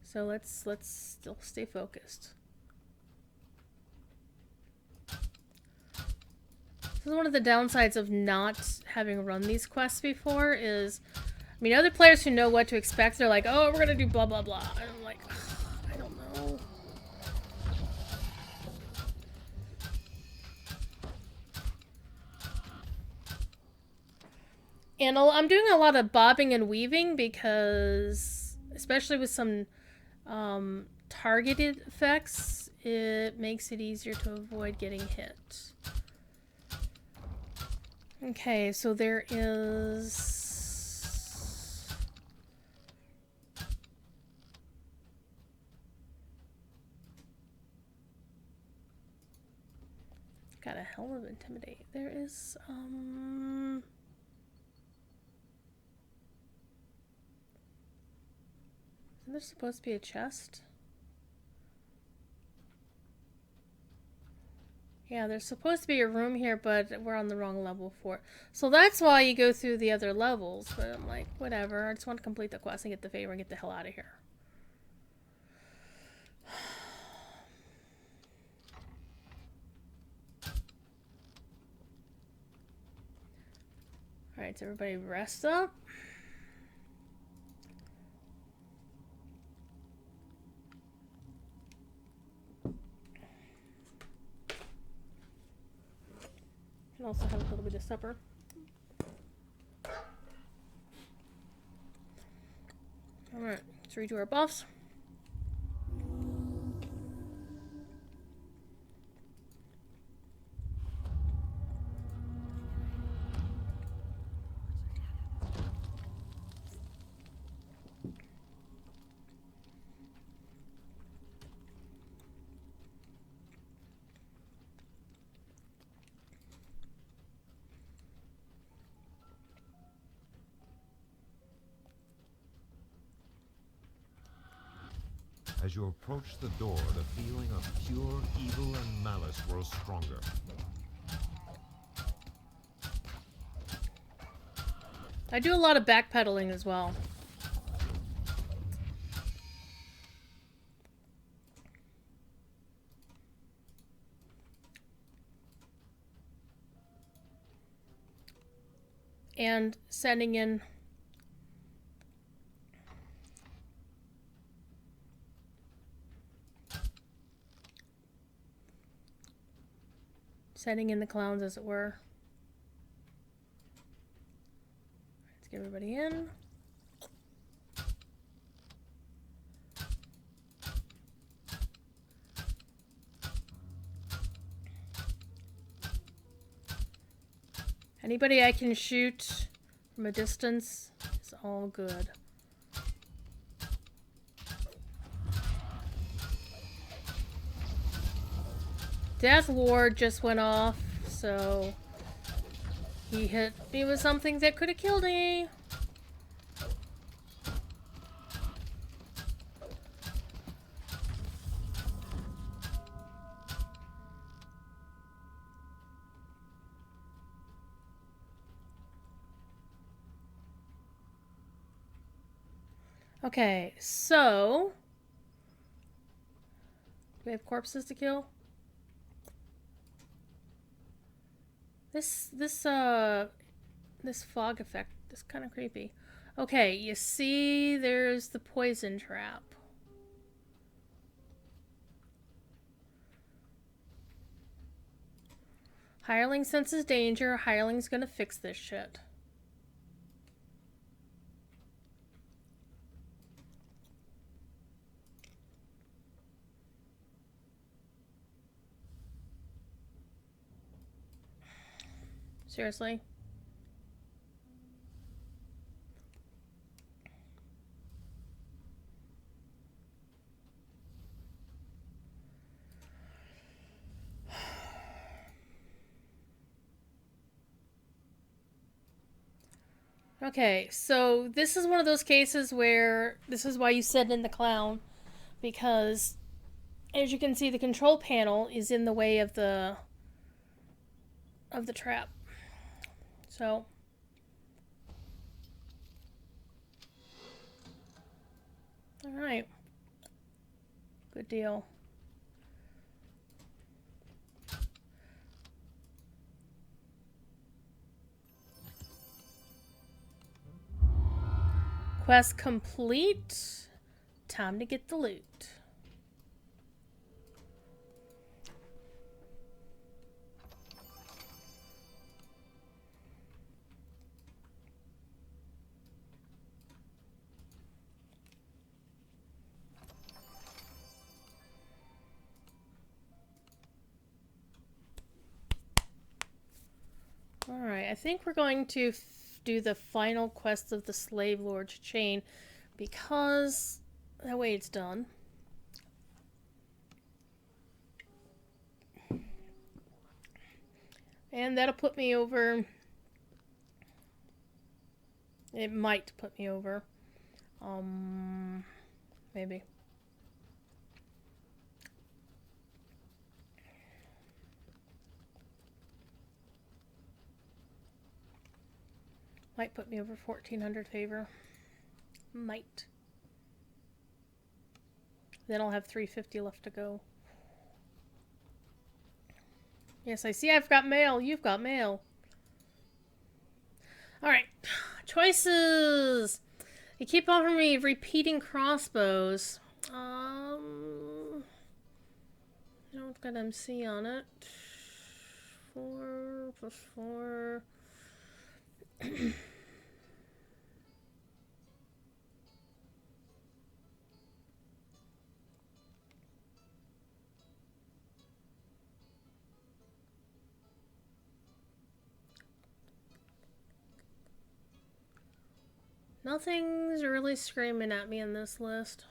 So let's still stay focused. This is one of the downsides of not having run these quests before is, I mean, other players who know what to expect, they're like, oh, we're gonna do blah blah blah. And I'm like, I don't know. And I'm doing a lot of bobbing and weaving because, especially with some targeted effects, it makes it easier to avoid getting hit. Okay, so there is... Got a hell of intimidate. There is, Isn't there supposed to be a chest? Yeah, there's supposed to be a room here, but we're on the wrong level for it. So that's why you go through the other levels. But I'm like, whatever. I just want to complete the quest and get the favor and get the hell out of here. Alright, so everybody rest up. And also have a little bit of supper. Alright, let's redo our buffs. As you approach the door, the feeling of pure evil and malice grows stronger. I do a lot of backpedaling as well. and sending in the clowns, as it were. Let's get everybody in. Anybody I can shoot from a distance is all good. Death Ward just went off, so he hit me with something that could have killed me. Okay, so do we have corpses to kill? This fog effect is kind of creepy. Okay, you see there's the poison trap. Hireling senses danger. Hireling's gonna fix this shit. Seriously? Okay, so this is one of those cases where this is why you send in the clown, because as you can see, the control panel is in the way of the trap. So all right, good deal. Quest complete. Time to get the loot. Alright, I think we're going to do the final quest of the Slave Lord's Chain, because that way it's done. And that'll put me over. It might put me over. Maybe. Might put me over 1400 favor. Might. Then I'll have 350 left to go. Yes, I see I've got mail. You've got mail. Alright. Choices! You keep offering me repeating crossbows. I don't got MC on it. 4 plus 4. Nothing's really screaming at me in this list.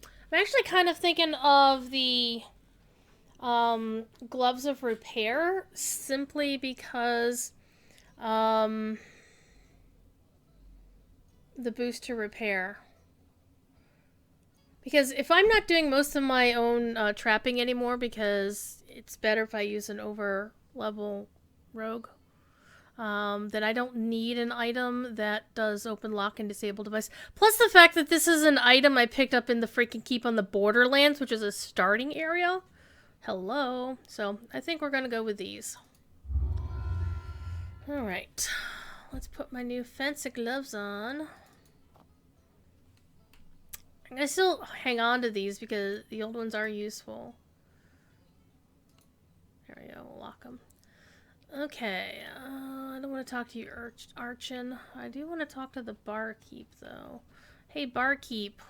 I'm actually kind of thinking of the gloves of repair, simply because the boost to repair. Because if I'm not doing most of my own trapping anymore, because it's better if I use an over level rogue, then I don't need an item that does open lock and disable device. Plus the fact that this is an item I picked up in the freaking Keep on the Borderlands, which is a starting area. Hello. So I think we're going to go with these. All right. Let's put my new fancy gloves on. I still hang on to these because the old ones are useful. There we go. We'll lock them. Okay. I don't want to talk to you, Archin. I do want to talk to the barkeep, though. Hey, barkeep.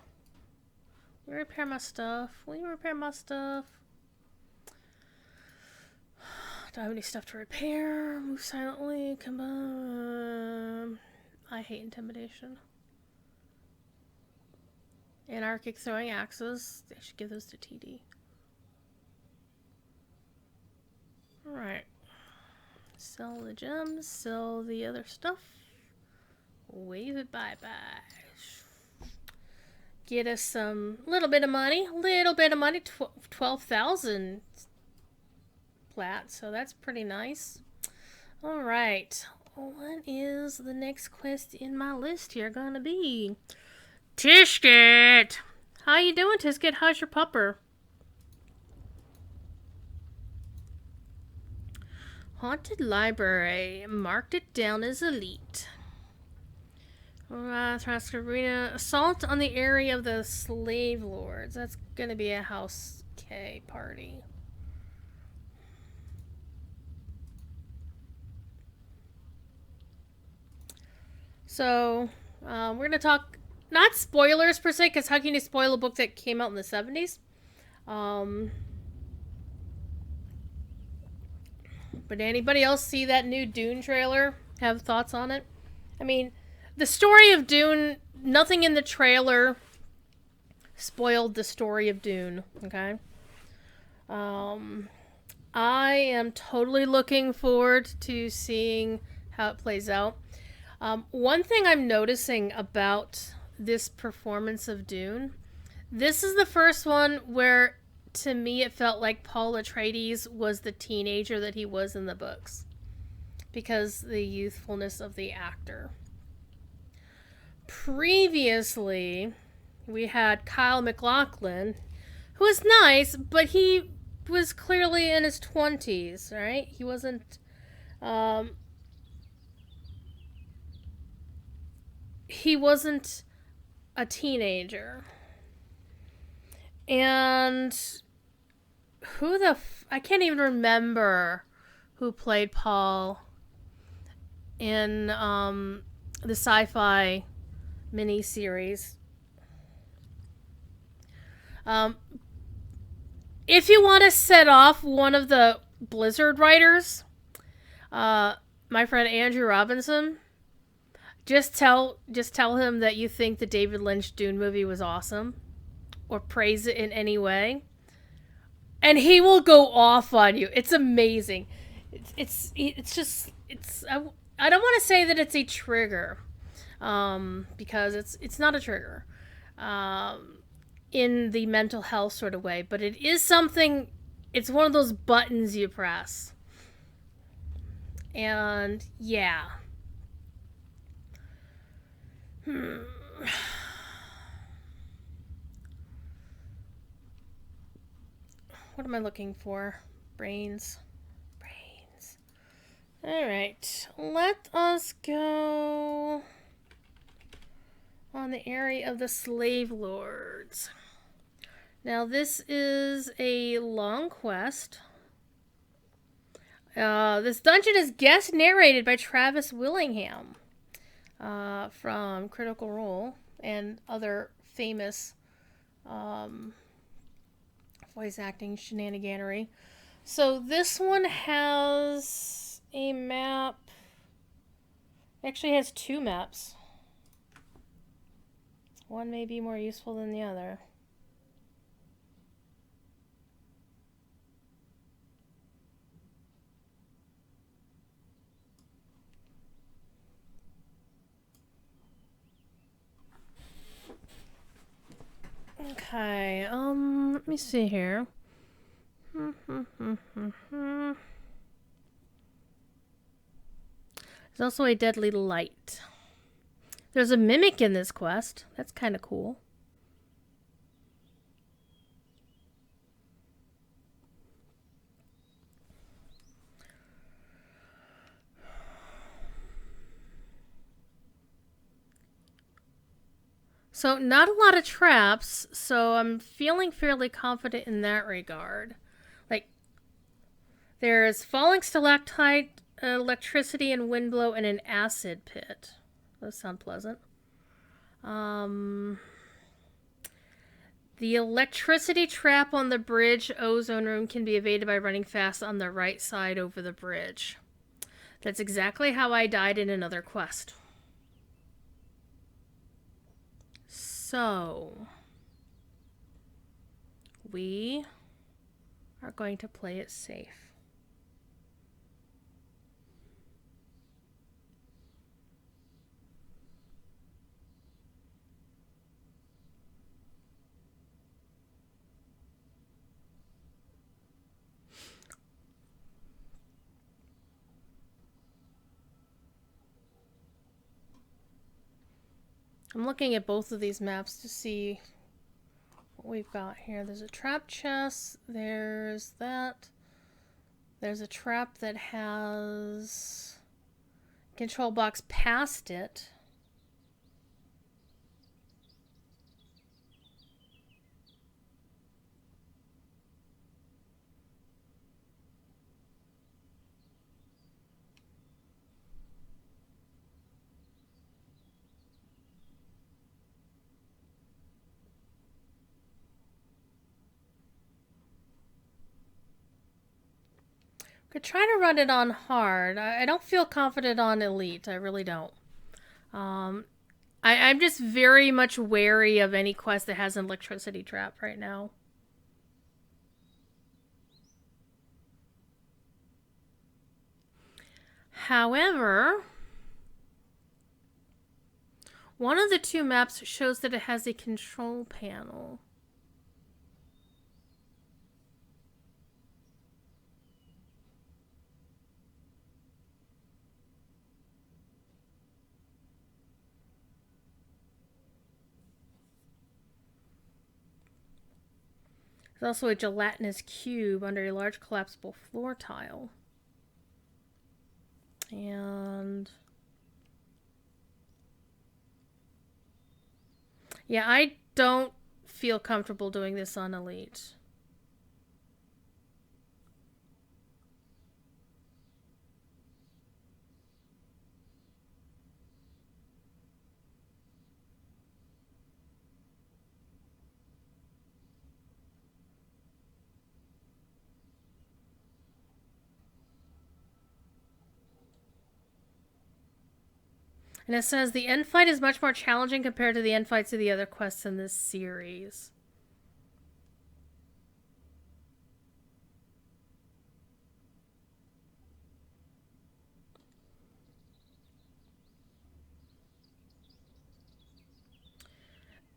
Will you repair my stuff? Will you repair my stuff? Do I have any stuff to repair? Move silently. Come on. I hate intimidation. Anarchic throwing axes. They should give those to TD. Alright. Sell the gems. Sell the other stuff. Wave it bye-bye. Get us some little bit of money. 12,000 plat. So that's pretty nice. Alright. What is the next quest in my list here gonna be? Tishkit! How you doing, Tishkit? How's your pupper? Haunted Library. Marked it down as elite. Alright, Arena. Assault on the area of the slave lords. That's gonna be a House K party. So, we're gonna talk... Not spoilers per se, because how can you spoil a book that came out in the 70s? But anybody else see that new Dune trailer? Have thoughts on it? I mean, the story of Dune, nothing in the trailer spoiled the story of Dune, okay? I am totally looking forward to seeing how it plays out. One thing I'm noticing about this performance of Dune, this is the first one where, to me, it felt like Paul Atreides was the teenager that he was in the books, because the youthfulness of the actor. Previously, we had Kyle MacLachlan, who was nice, but he was clearly in his 20s, right? He wasn't... he wasn't a teenager. And who the... I can't even remember who played Paul in the sci-fi miniseries. If you want to set off one of the Blizzard writers, my friend Andrew Robinson, just tell him that you think the David Lynch Dune movie was awesome, or praise it in any way, and he will go off on you. It's amazing. It's just I don't want to say that it's a trigger, because it's not a trigger, in the mental health sort of way, but it is something. It's one of those buttons you press, and yeah. What am I looking for? Brains. Alright. Let us go on the area of the slave lords. Now, this is a long quest. This dungeon is guest narrated by Travis Willingham, from Critical Role and other famous voice acting shenaniganery. So this one has a map. It actually has two maps. One may be more useful than the other. Okay, let me see here. There's also a deadly light. There's a mimic in this quest. That's kind of cool. So not a lot of traps, so I'm feeling fairly confident in that regard. Like, there's falling stalactite, electricity and wind blow, and an acid pit. Those sound pleasant. The electricity trap on the bridge ozone room can be evaded by running fast on the right side over the bridge. That's exactly how I died in another quest. So, we are going to play it safe. I'm looking at both of these maps to see what we've got here. There's a trap chest. There's that. There's a trap that has control box past it. Could try to run it on hard. I don't feel confident on elite. I really don't. I'm just very much wary of any quest that has an electricity trap right now. However, one of the two maps shows that it has a control panel. There's also a gelatinous cube under a large collapsible floor tile. And yeah, I don't feel comfortable doing this on elite. And it says the end fight is much more challenging compared to the end fights of the other quests in this series.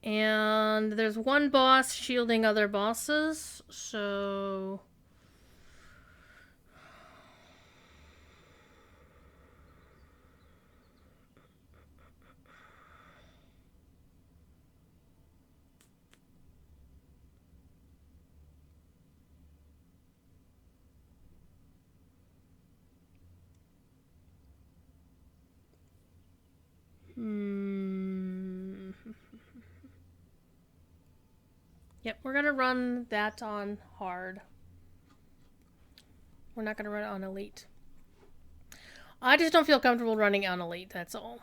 And there's one boss shielding other bosses, so yep, we're gonna run that on hard. We're not gonna run it on elite. I just don't feel comfortable running on elite, that's all.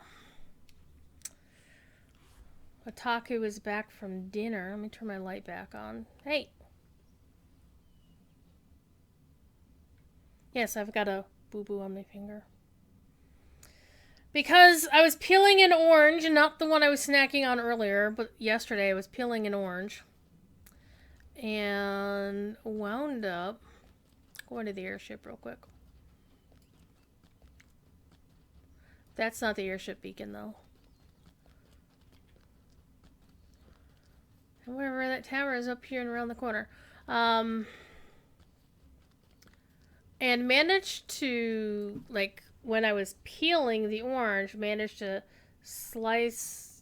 Otaku is back from dinner. Let me turn my light back on. Hey! Yes, I've got a boo-boo on my finger. Because I was peeling an orange, not the one I was snacking on earlier, but yesterday I was peeling an orange. And wound up going to the airship real quick. That's not the airship beacon, though. And wherever that tower is up here and around the corner. And managed to, like, when I was peeling the orange, managed to slice,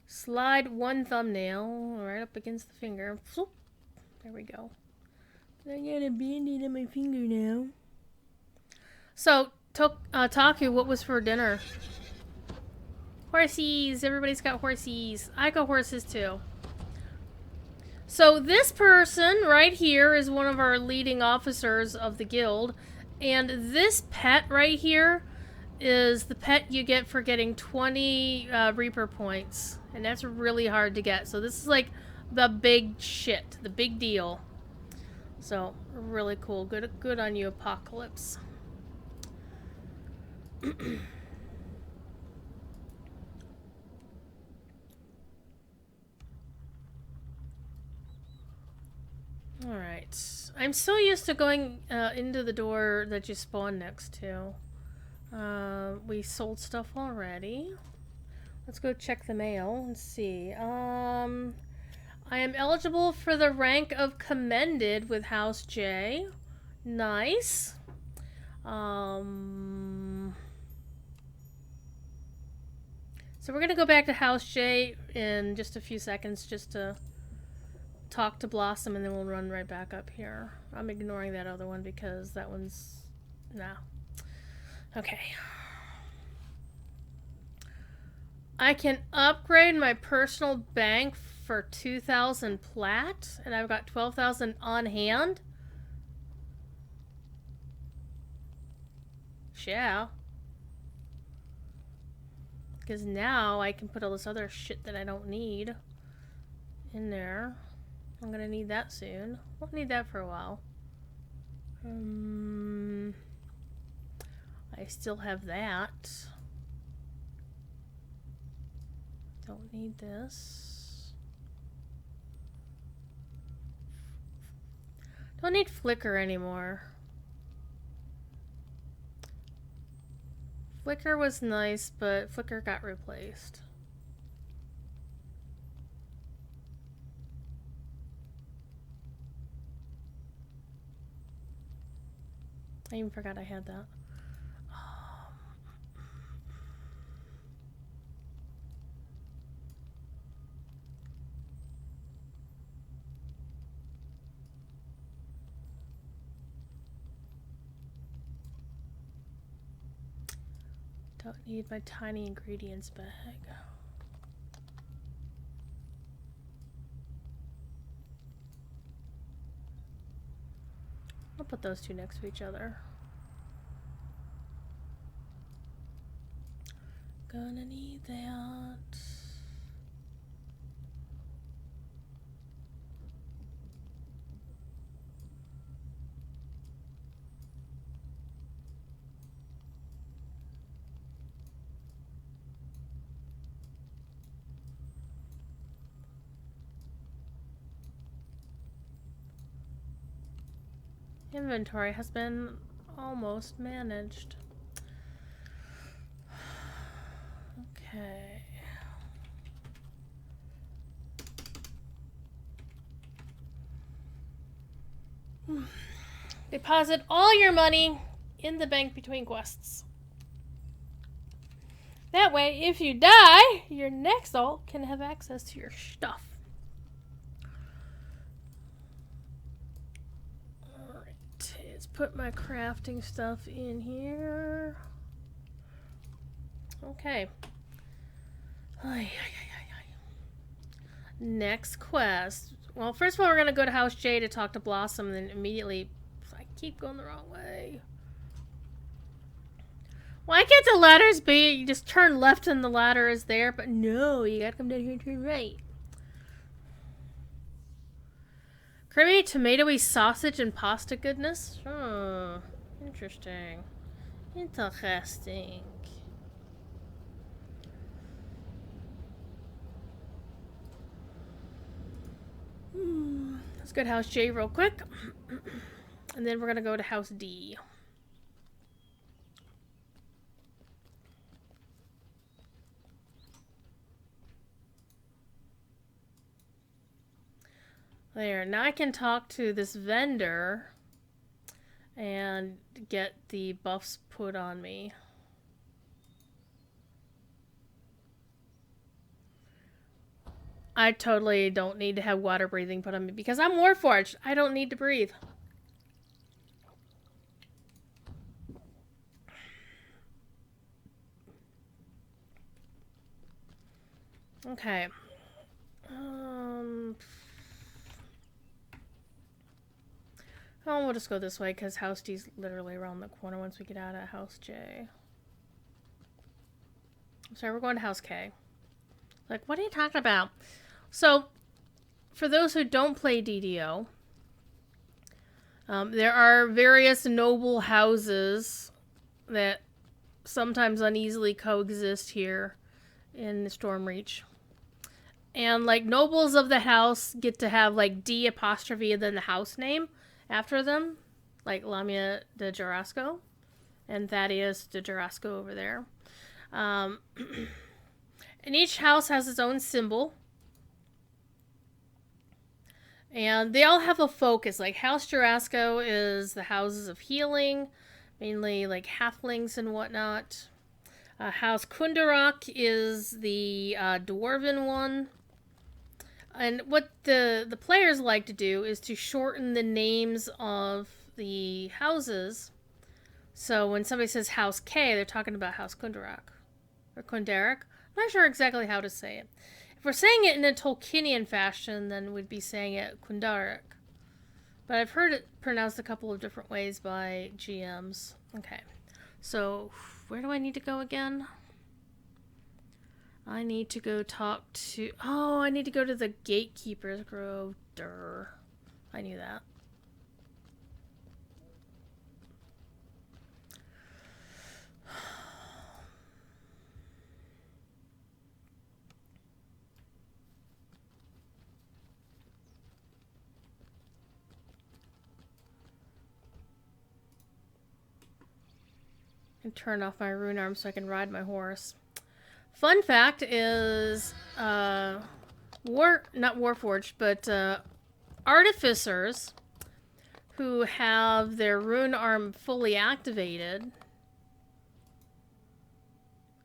slide one thumbnail right up against the finger. There we go. I got a band-aid on my finger now. So, Taku, what was for dinner? Horsies. Everybody's got horsies. I got horses too. So this person right here is one of our leading officers of the guild. And this pet right here is the pet you get for getting 20 Reaper points. And that's really hard to get. So this is like the big shit. The big deal. So, really cool. Good on you, Apocalypse. Alright. I'm so used to going into the door that you spawn next to. We sold stuff already. Let's go check the mail and see. I am eligible for the rank of Commended with House J. Nice. So we're going to go back to House J in just a few seconds just to talk to Blossom, and then we'll run right back up here. I'm ignoring that other one because that one's... nah. Okay. I can upgrade my personal bank for 2,000 plat, and I've got 12,000 on hand. Yeah. Because now I can put all this other shit that I don't need in there. I'm gonna need that soon. Won't need that for a while. I still have that. Don't need this. Don't need Flicker anymore. Flicker was nice, but Flicker got replaced. I even forgot I had that. Don't need my tiny ingredients bag. I'll put those two next to each other. Gonna need that. Inventory has been almost managed. Okay. Deposit all your money in the bank between quests. That way, if you die, your next ult can have access to your stuff. Alright, let's put my crafting stuff in here. Okay. Next quest. Well, first of all, we're going to go to House J to talk to Blossom, and then immediately... I keep going the wrong way. Why can't the ladders be... You just turn left and the ladder is there, but no, you gotta come down here and turn right. Creamy, tomatoey sausage and pasta goodness? Oh, interesting. Interesting. Let's go to House J real quick. And then we're going to go to House D. There. Now I can talk to this vendor and get the buffs put on me. I totally don't need to have water breathing put on me because I'm Warforged. I don't need to breathe. Okay. Oh, we'll just go this way because House D's literally around the corner once we get out of House J. Sorry, we're going to House K. Like, what are you talking about? So, for those who don't play DDO, there are various noble houses that sometimes uneasily coexist here in Stormreach. And, like, nobles of the house get to have, like, D apostrophe and then the house name after them. Like Lamia de Jarasco and Thaddeus de Jarasco over there. And each house has its own symbol. And they all have a focus. Like House Jarasco is the houses of healing, mainly like halflings and whatnot. House Kundarak is the dwarven one. And what the players like to do is to shorten the names of the houses. So when somebody says House K, they're talking about House Kundarak. Or Kundarak. I'm not sure exactly how to say it. If we're saying it in a Tolkienian fashion, then we'd be saying it Kundarak. But I've heard it pronounced a couple of different ways by GMs. Okay. So, where do I need to go again? I need to go talk to... Oh, I need to go to the Gatekeeper's Grove. Durr. I knew that. And turn off my rune arm so I can ride my horse. Fun fact is, not Warforged, but artificers who have their rune arm fully activated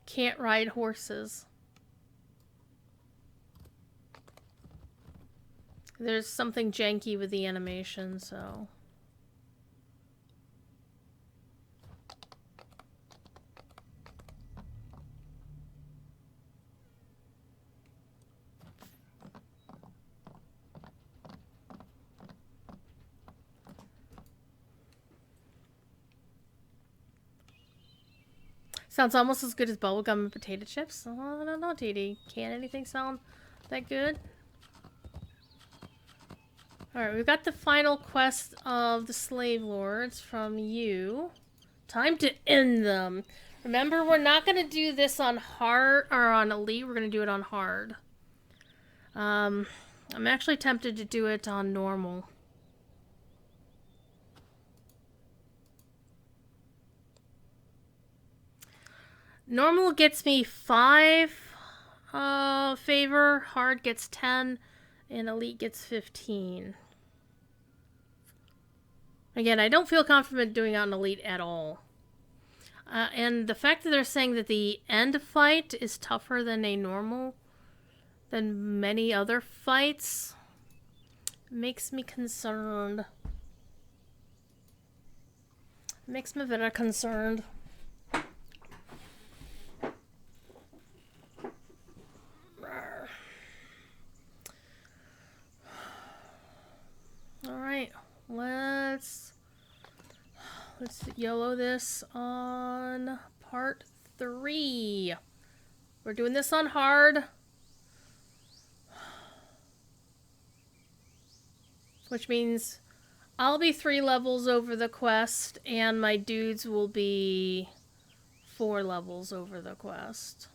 can't ride horses. There's something janky with the animation, so... Sounds almost as good as bubblegum and potato chips. Oh, I don't know, TD. Can't anything sound that good? Alright, we've got the final quest of the Slave Lords from you. Time to end them. Remember, we're not going to do this on hard or on elite. We're going to do it on hard. I'm actually tempted to do it on normal. Normal gets me 5 favor, hard gets 10, and elite gets 15. Again, I don't feel confident doing it on elite at all. And the fact that they're saying that the end fight is tougher than a normal, than many other fights, makes me concerned. Makes me very concerned. Alright, let's YOLO this on part 3. We're doing this on hard. Which means I'll be 3 levels over the quest and my dudes will be 4 levels over the quest.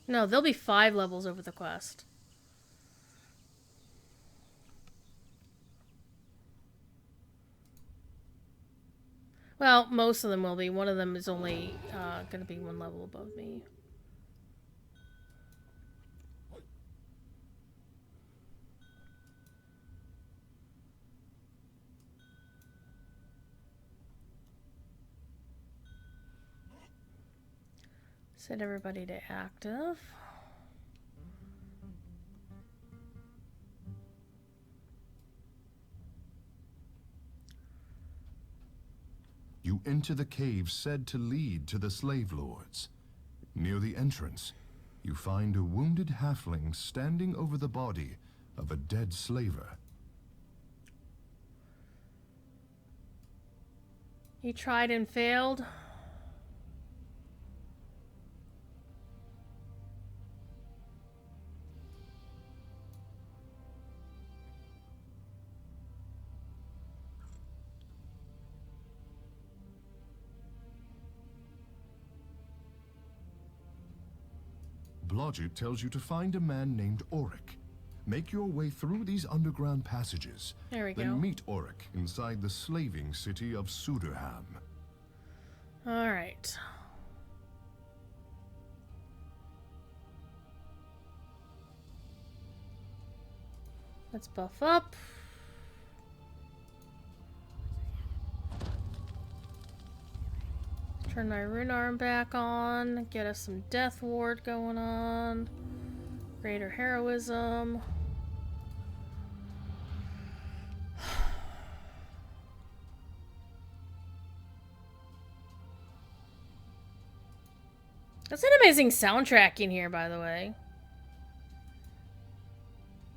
No, they'll be 5 levels over the quest. Well, most of them will be. One of them is only going to be 1 level above me. Set everybody to active. You enter the cave said to lead to the slave lords. Near the entrance, you find a wounded halfling standing over the body of a dead slaver. He tried and failed. Blodgett tells you to find a man named Auric. Make your way through these underground passages. There we go. Then meet Auric inside the slaving city of Suderham. All right. Let's buff up. Turn my rune arm back on. Get us some death ward going on. Greater heroism. That's an amazing soundtrack in here, by the way.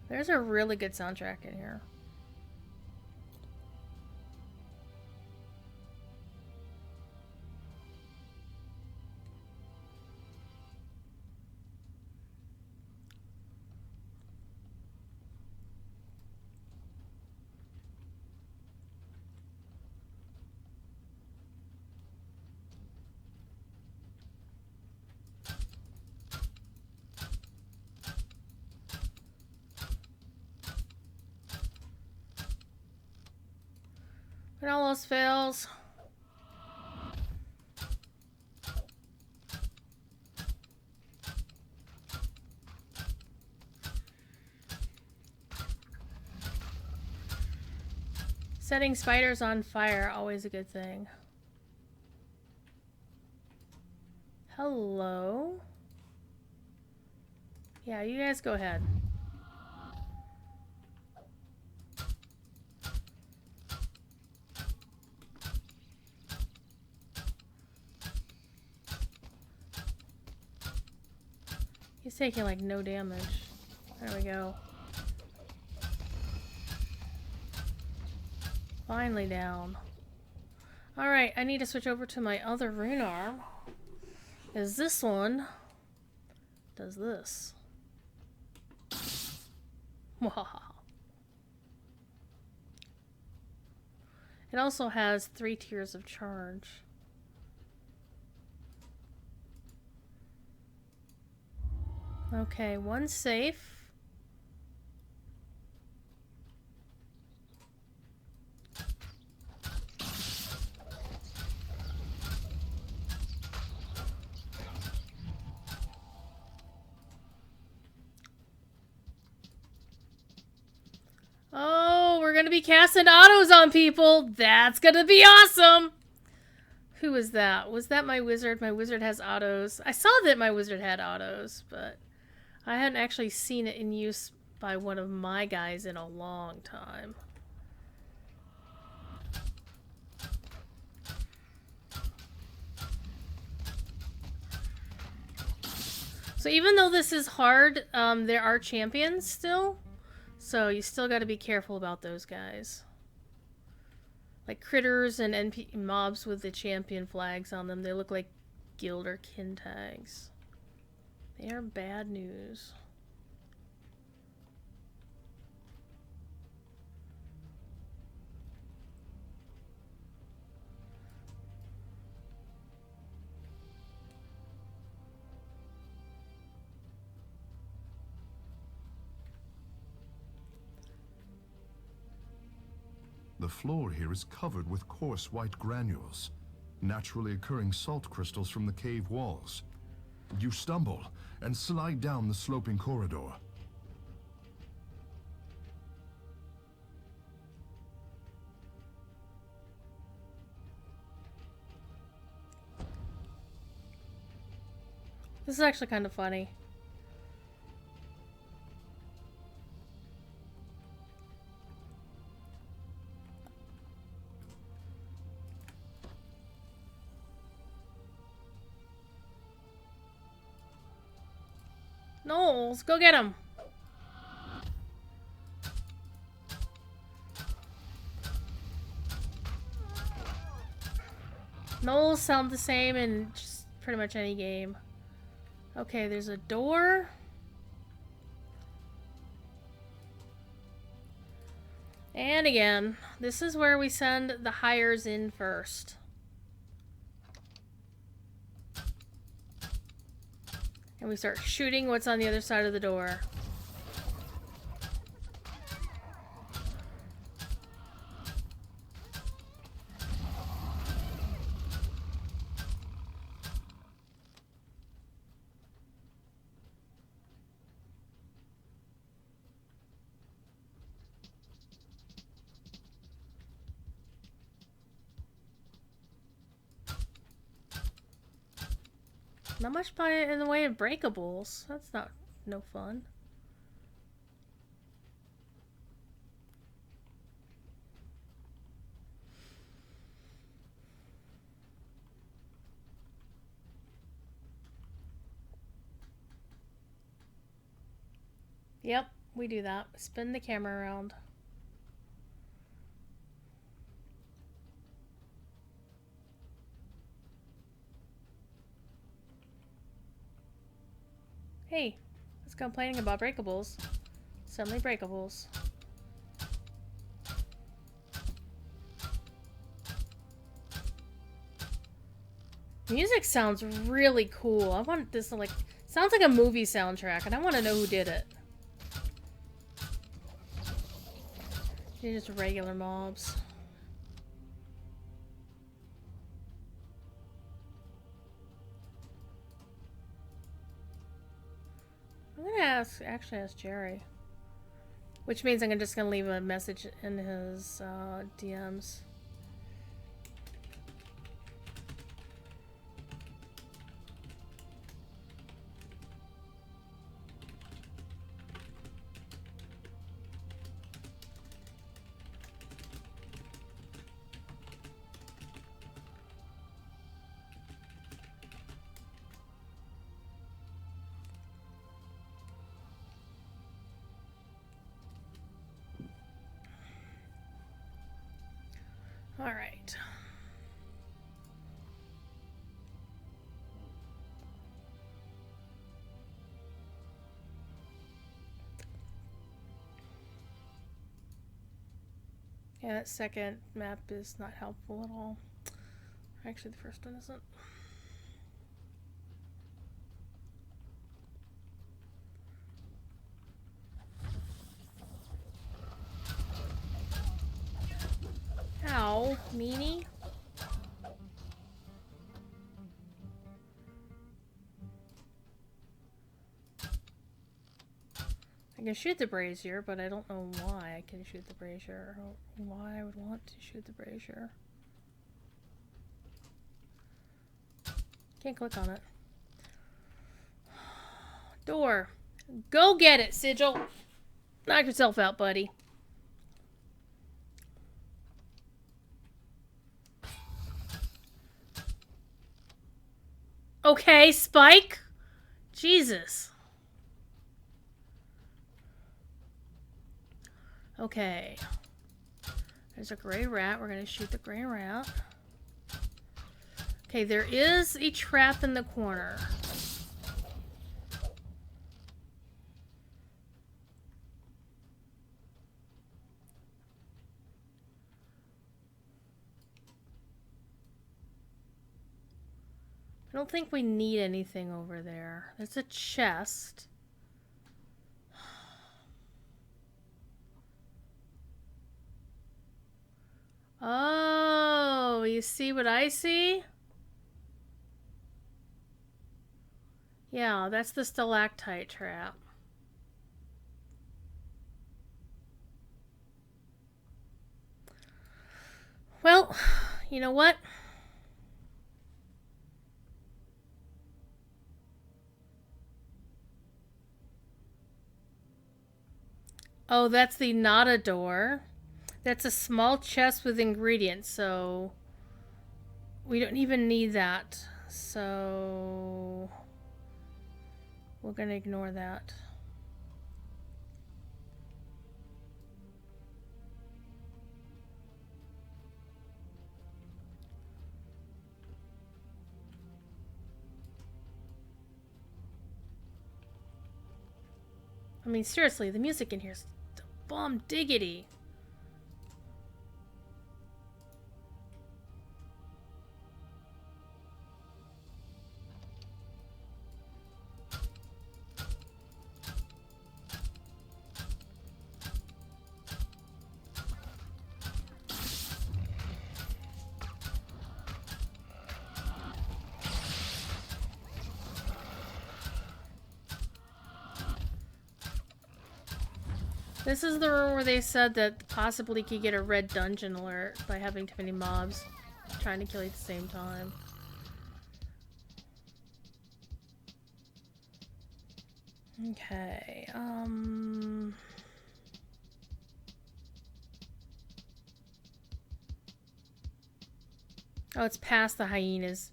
There's a really good soundtrack in here. And all those fails. Setting spiders on fire, always a good thing. Hello? Yeah, you guys go ahead. He's taking like no damage. There we go. Finally down. Alright, I need to switch over to my other rune arm. Is this one does this. It also has 3 tiers of charge. Okay, one's safe. Oh, we're gonna be casting autos on people. That's gonna be awesome. Who was that? Was that my wizard? My wizard has autos. I saw that my wizard had autos, but I hadn't actually seen it in use by one of my guys in a long time. So even though this is hard, there are champions still. So you still got to be careful about those guys. Like critters and NP mobs with the champion flags on them. They look like guild or kin tags. They are bad news. The floor here is covered with coarse white granules, naturally occurring salt crystals from the cave walls. You stumble and slide down the sloping corridor. This is actually kind of funny. Knowles, go get him. Knowles sound the same in just pretty much any game. Okay, there's a door. And again, this is where we send the hires in first. And we start shooting what's on the other side of the door. Not much in the way of breakables. That's no fun. Yep, we do that. Spin the camera around. Hey, it's complaining about breakables. Suddenly breakables. Music sounds really cool. I want this to, like, sounds like a movie soundtrack, and I want to know who did it. They're just regular mobs. I'm gonna actually ask Jerry. Which means I'm just gonna leave a message in his DMs. All right. Yeah, that second map is not helpful at all. Actually, the first one isn't. Ow, meanie. I can shoot the brazier, but I don't know why I can shoot the brazier. Or why I would want to shoot the brazier. Can't click on it. Door. Go get it, Sigil. Knock yourself out, buddy. Okay, Spike. Jesus. Okay. There's a gray rat. We're gonna shoot the gray rat. Okay, there is a trap in the corner. I don't think we need anything over there. There's a chest. Oh, you see what I see? Yeah, that's the stalactite trap. Well, you know what? Oh, that's the Nada door. That's a small chest with ingredients, so we don't even need that. So We're gonna ignore that. I mean, seriously, the music in here is bomb diggity. This is the room where they said that possibly could get a red dungeon alert by having too many mobs trying to kill you at the same time. Okay, oh, it's past the hyenas.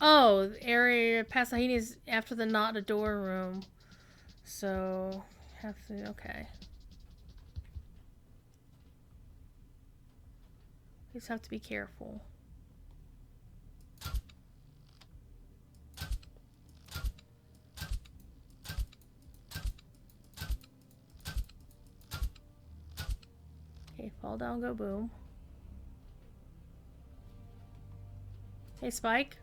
Oh, the area past the hyenas after the not a door room. So, have to, okay. You just have to be careful. Okay, fall down, go boom. Hey, Spike.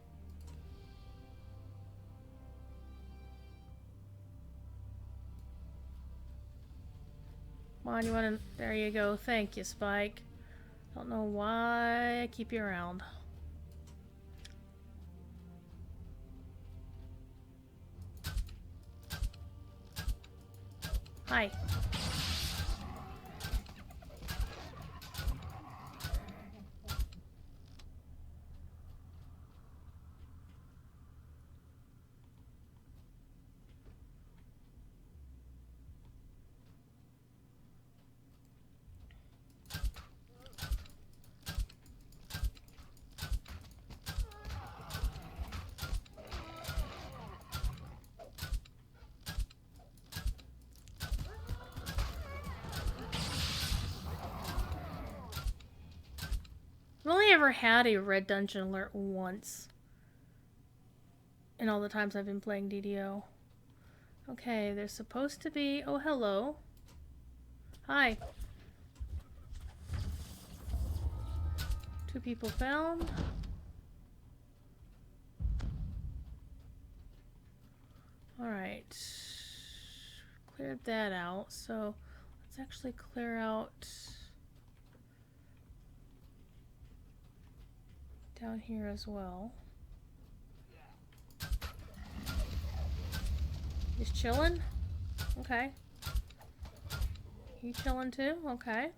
Come on, you wanna... There you go. Thank you, Spike. Don't know why I keep you around. Hi. I've only ever had a red dungeon alert once. In all the times I've been playing DDO. Okay, there's supposed to be... Oh, hello. Hi. 2 people found. Alright. Cleared that out. So, let's actually clear out... down here as well. Just chilling? Okay. You chilling too? Okay.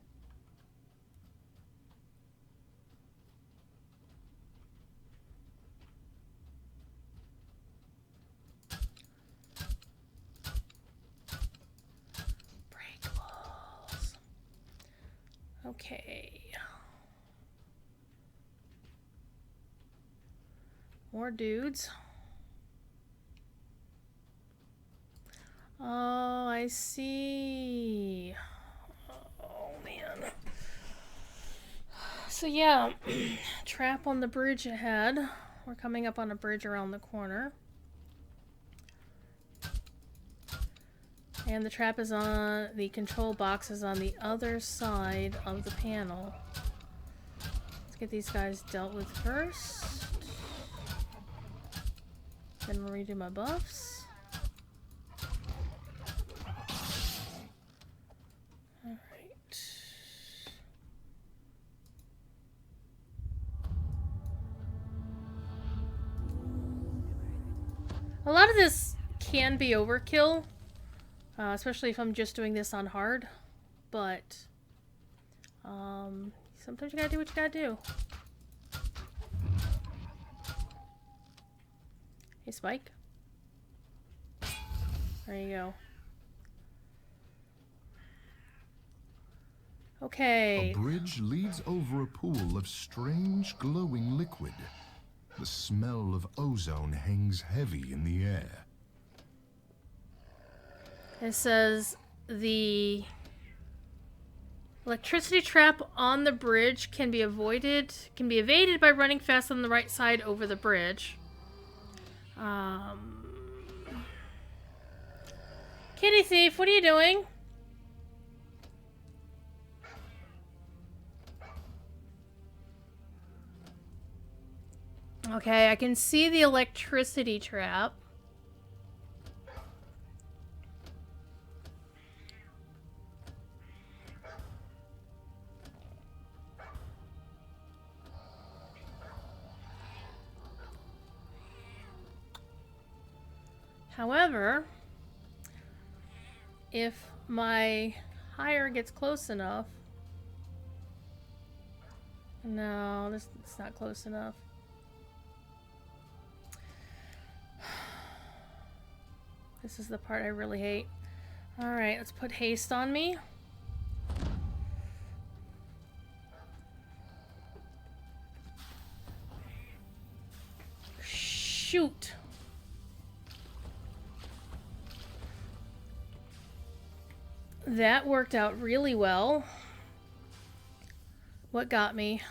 Break walls. Okay. More dudes. Oh, I see. Oh, man. So, yeah. Trap on the bridge ahead. We're coming up on a bridge around the corner. And the trap is on... the control box is on the other side of the panel. Let's get these guys dealt with first. Then we'll redo my buffs. Alright. A lot of this can be overkill, especially if I'm just doing this on hard, but sometimes you gotta do what you gotta do. Hey, Spike. There you go. Okay. A bridge leads over a pool of strange glowing liquid. The smell of ozone hangs heavy in the air. It says the electricity trap on the bridge can be evaded by running fast on the right side over the bridge. Kitty thief, what are you doing? Okay, I can see the electricity trap. However, if my hire gets close enough... No, it's not close enough. This is the part I really hate. Alright, let's put haste on me. Shoot! That worked out really well. What got me?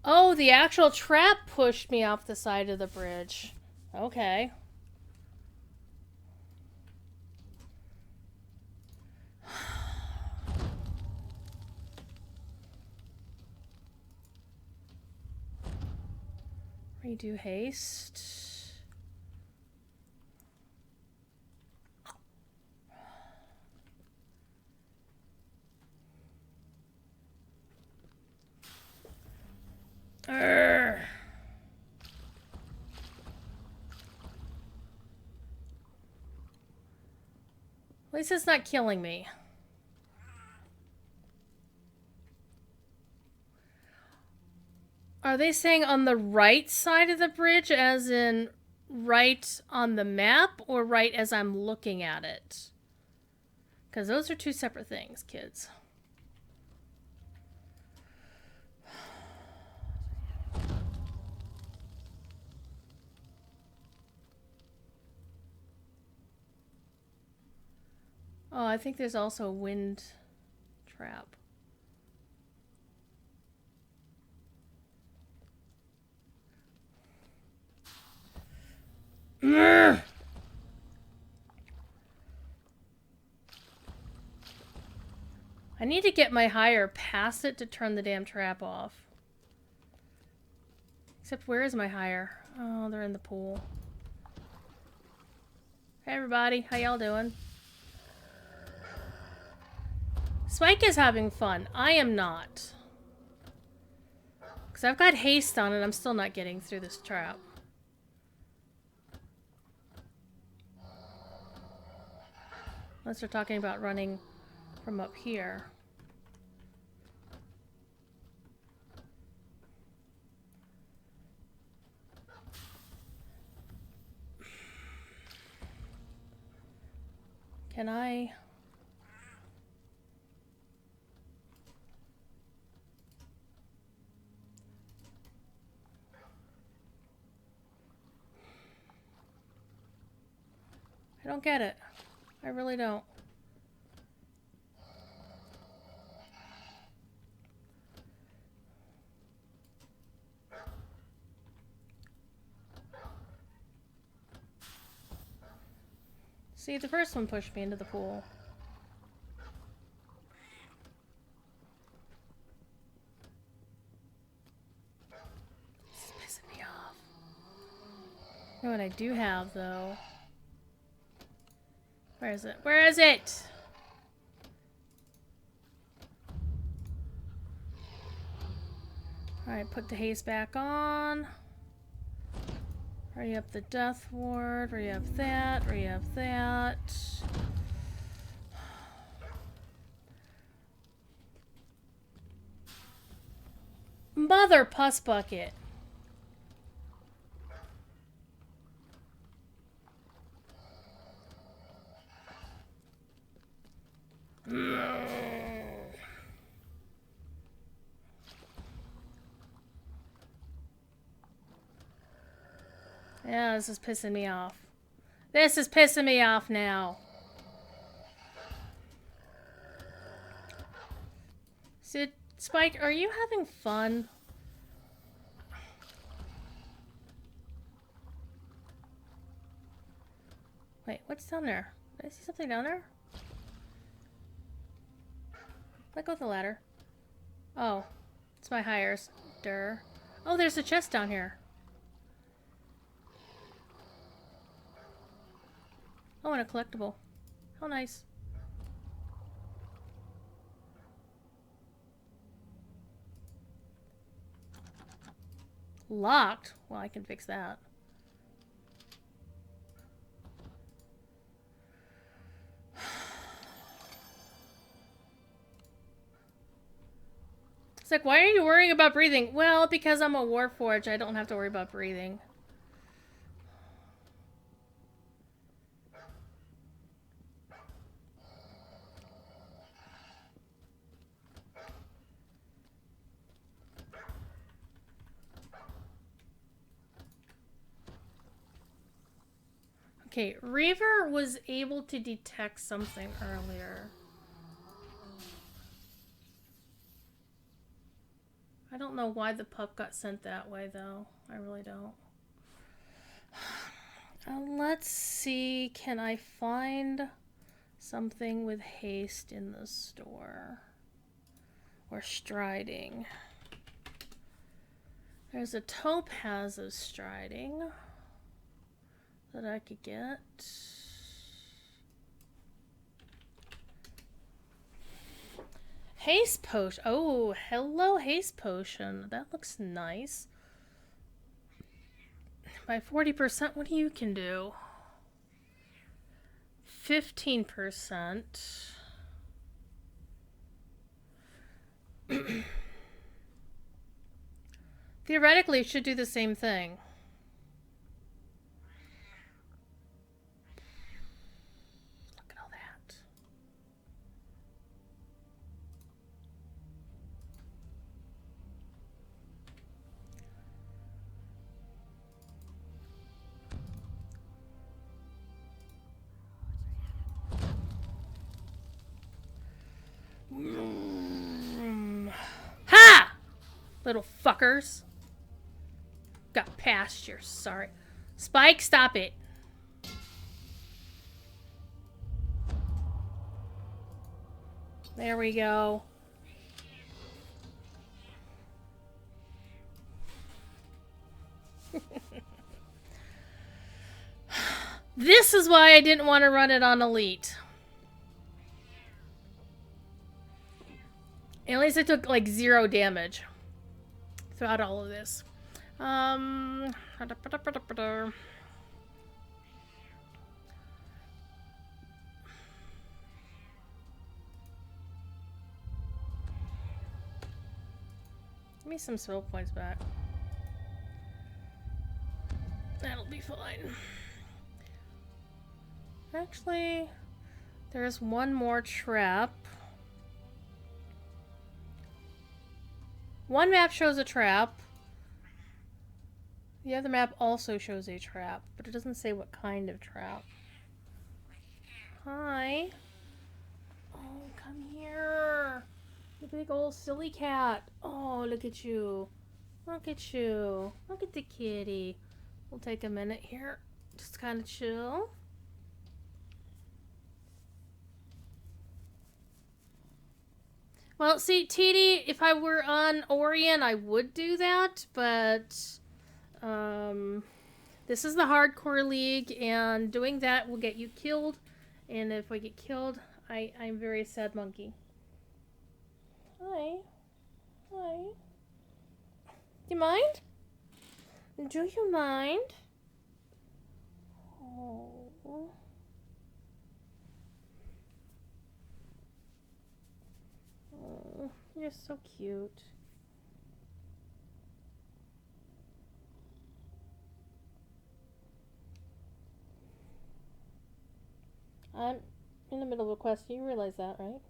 Oh, the actual trap pushed me off the side of the bridge. Okay. Redo haste. Urgh. At least it's not killing me. Are they saying on the right side of the bridge, as in right on the map, or right as I'm looking at it? Because those are two separate things, kids. Oh, I think there's also a wind trap. I need to get my hire past it to turn the damn trap off. Except where is my hire? Oh, they're in the pool. Hey everybody, how y'all doing? Spike is having fun. I am not. Because I've got haste on it, I'm still not getting through this trap. Unless they're talking about running from up here. Can I... I don't get it. I really don't. See, the first one pushed me into the pool. This is pissing me off. You know what I do have, though? Where is it? Where is it? Alright, put the haze back on. Hurry up the death ward. Hurry up that. Hurry up that. Mother pus bucket. Yeah, this is pissing me off. This is pissing me off now. Sid, Spike, are you having fun? Wait, what's down there? Did I see something down there? Let go of the ladder. Oh, it's my hires. Durr. Oh, there's a chest down here. Oh, and a collectible. How nice. Locked? Well, I can fix that. It's like, why are you worrying about breathing? Well, because I'm a Warforged, I don't have to worry about breathing. Okay, Reaver was able to detect something earlier. I don't know why the pup got sent that way, though. I really don't. Let's see. Can I find something with haste in the store? Or striding? There's a topaz of striding that I could get. Haste potion. Oh, hello, haste potion. That looks nice. By 40%, what do you can do? 15%. Theoretically, it should do the same thing. Look at all that. Ha! Little fuckers. Got past your sorry. Spike, stop it. There we go. This is why I didn't want to run it on Elite. At least I took like 0 damage throughout all of this. Give me some skill points back. That'll be fine. Actually, there's one more trap. One map shows a trap. The other map also shows a trap, but it doesn't say what kind of trap. Hi. Oh, come here. You big old silly cat. Oh, look at you. Look at you. Look at the kitty. We'll take a minute here. Just kind of chill. Well, see, TD, if I were on Orion, I would do that, but this is the hardcore league, and doing that will get you killed, and if I get killed, I'm very sad monkey. Hi. Hi. Do you mind? Do you mind? Oh. Oh, you're so cute. I'm in the middle of a quest. You realize that, right?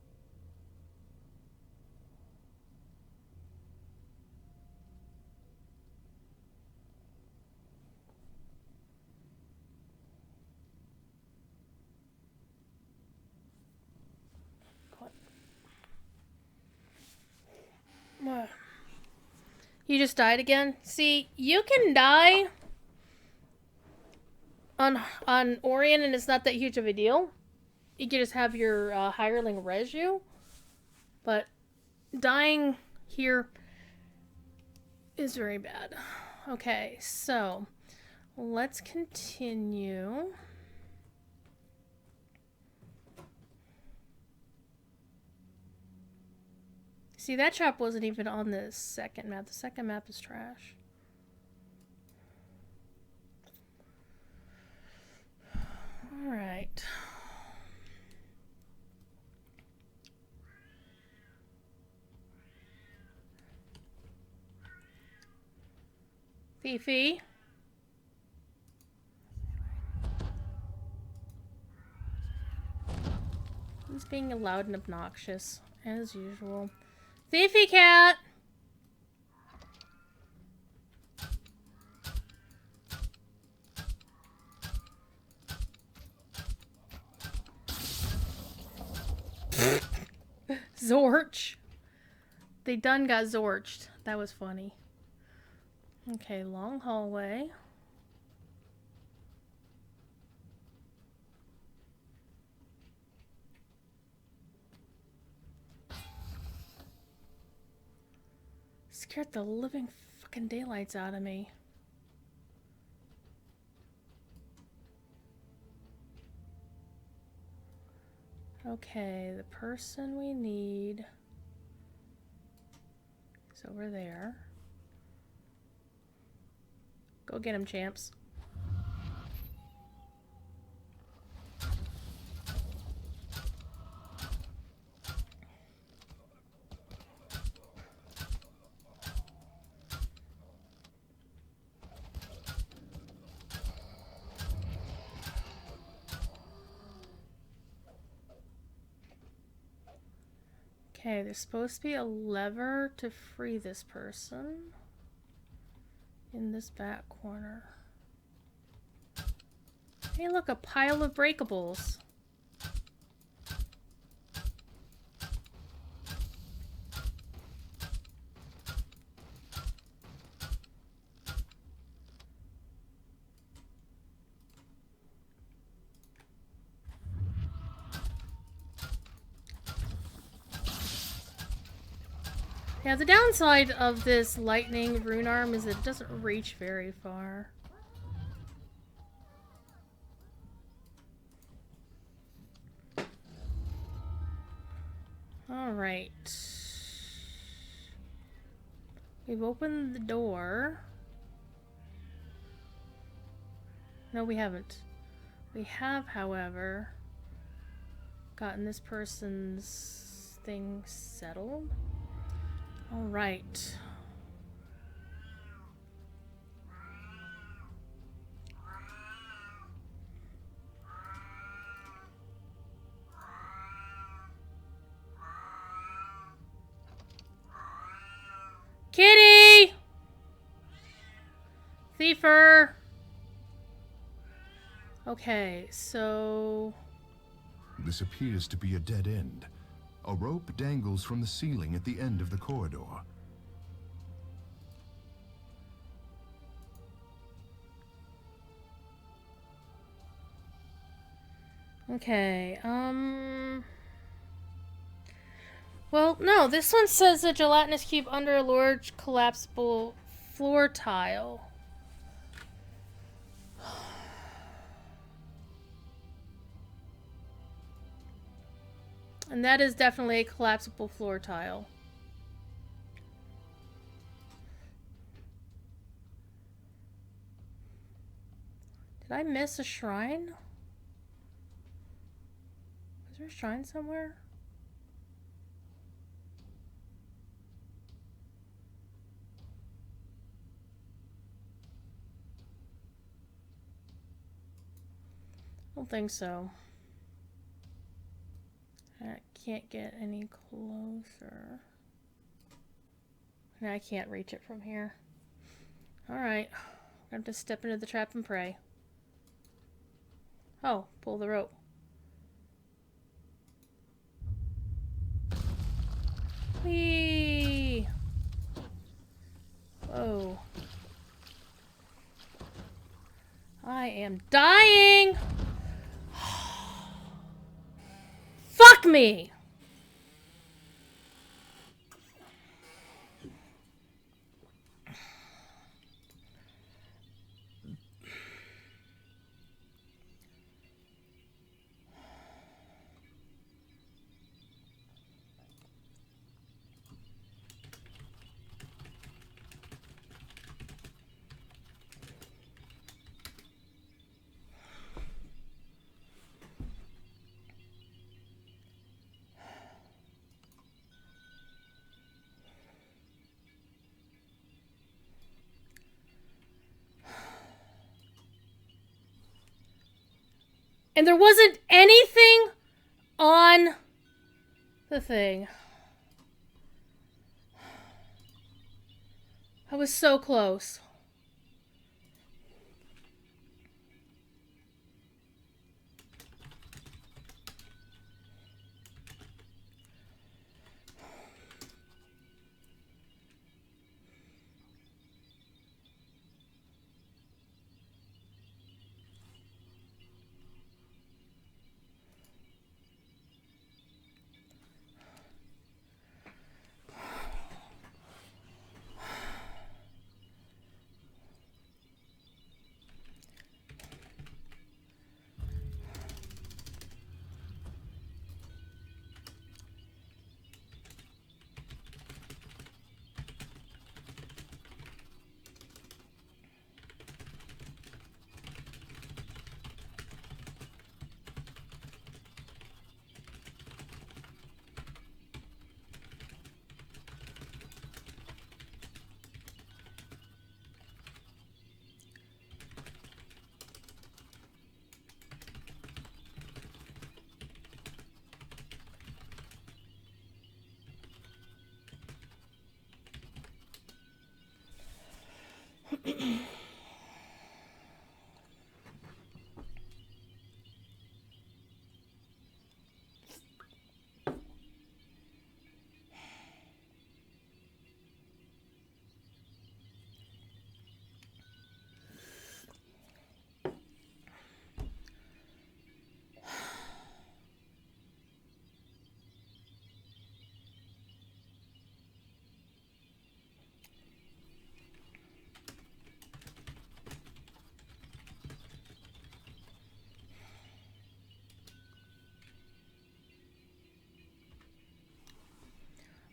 You just died again? See, you can die on Orion and it's not that huge of a deal. You can just have your hireling res you. But dying here is very bad. Okay, so let's continue. See, that trap wasn't even on the second map. The second map is trash. Alright. Fifi. He's being loud and obnoxious, as usual. Fifi cat! Zorch. They done got zorched. That was funny. Okay, long hallway. Scared the living fucking daylights out of me. Okay, the person we need is over there. Go get him, champs. Okay, there's supposed to be a lever to free this person in this back corner. Hey, look, a pile of breakables. Yeah, the downside of this lightning rune arm is that it doesn't reach very far. Alright. We've opened the door. No, we haven't. We have, however, gotten this person's thing settled. All right. Kitty! Thiefer! Okay, so... This appears to be a dead end. A rope dangles from the ceiling at the end of the corridor. Okay, well, no, this one says a gelatinous cube under a large collapsible floor tile. And that is definitely a collapsible floor tile. Did I miss a shrine? Was there a shrine somewhere? I don't think so. I can't get any closer. And I can't reach it from here. Alright. I have to step into the trap and pray. Oh, pull the rope. Whee! am dying. Fuck me. And there wasn't anything on the thing. I was so close.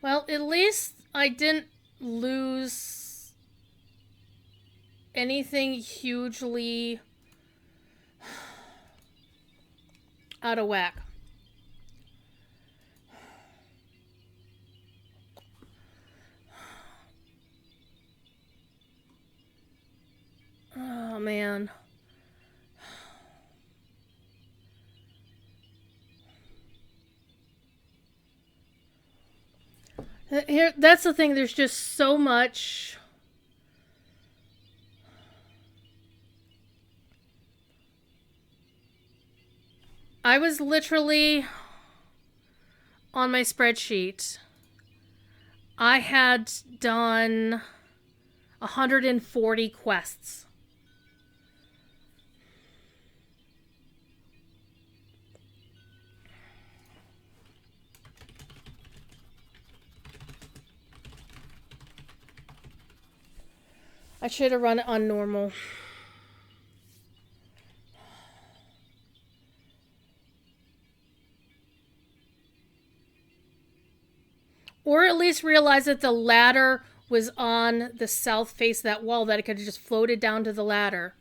Well, at least I didn't lose anything hugely out of whack. Oh, man. Here, that's the thing. There's just so much. I was literally on my spreadsheet. I had done 140 quests. I should have run it on normal. Or at least realize that the ladder was on the south face of that wall, that it could have just floated down to the ladder.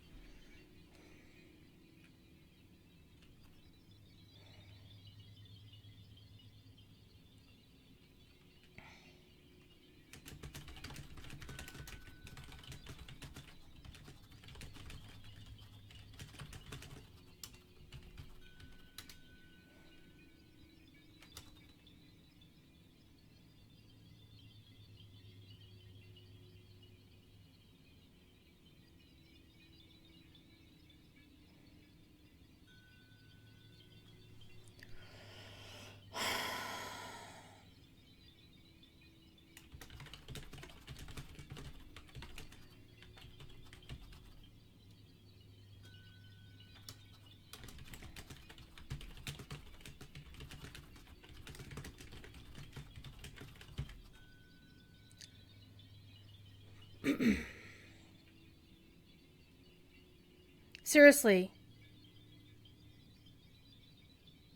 Seriously.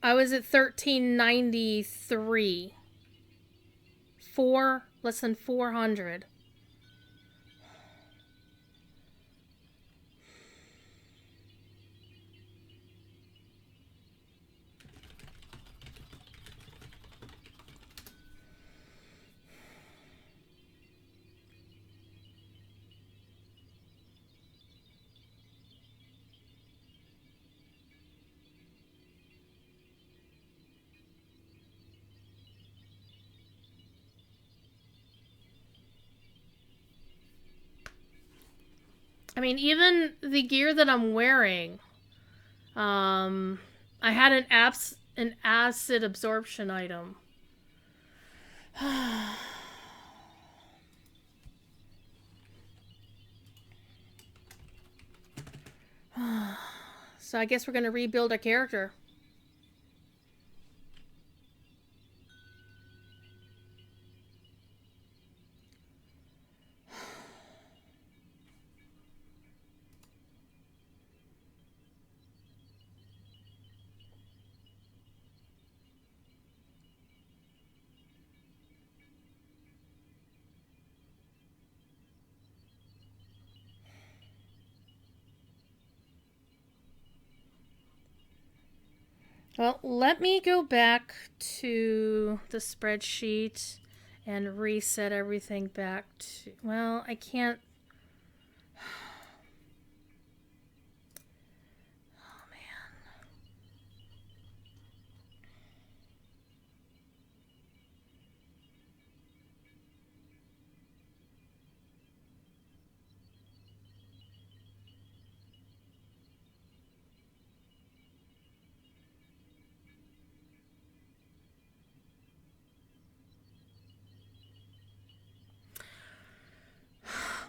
I was at 1393. Less than 400. I mean, even the gear that I'm wearing, I had an acid absorption item. So I guess we're gonna rebuild our character. Well, let me go back to the spreadsheet and reset everything back to. Well, I can't. Oh, man.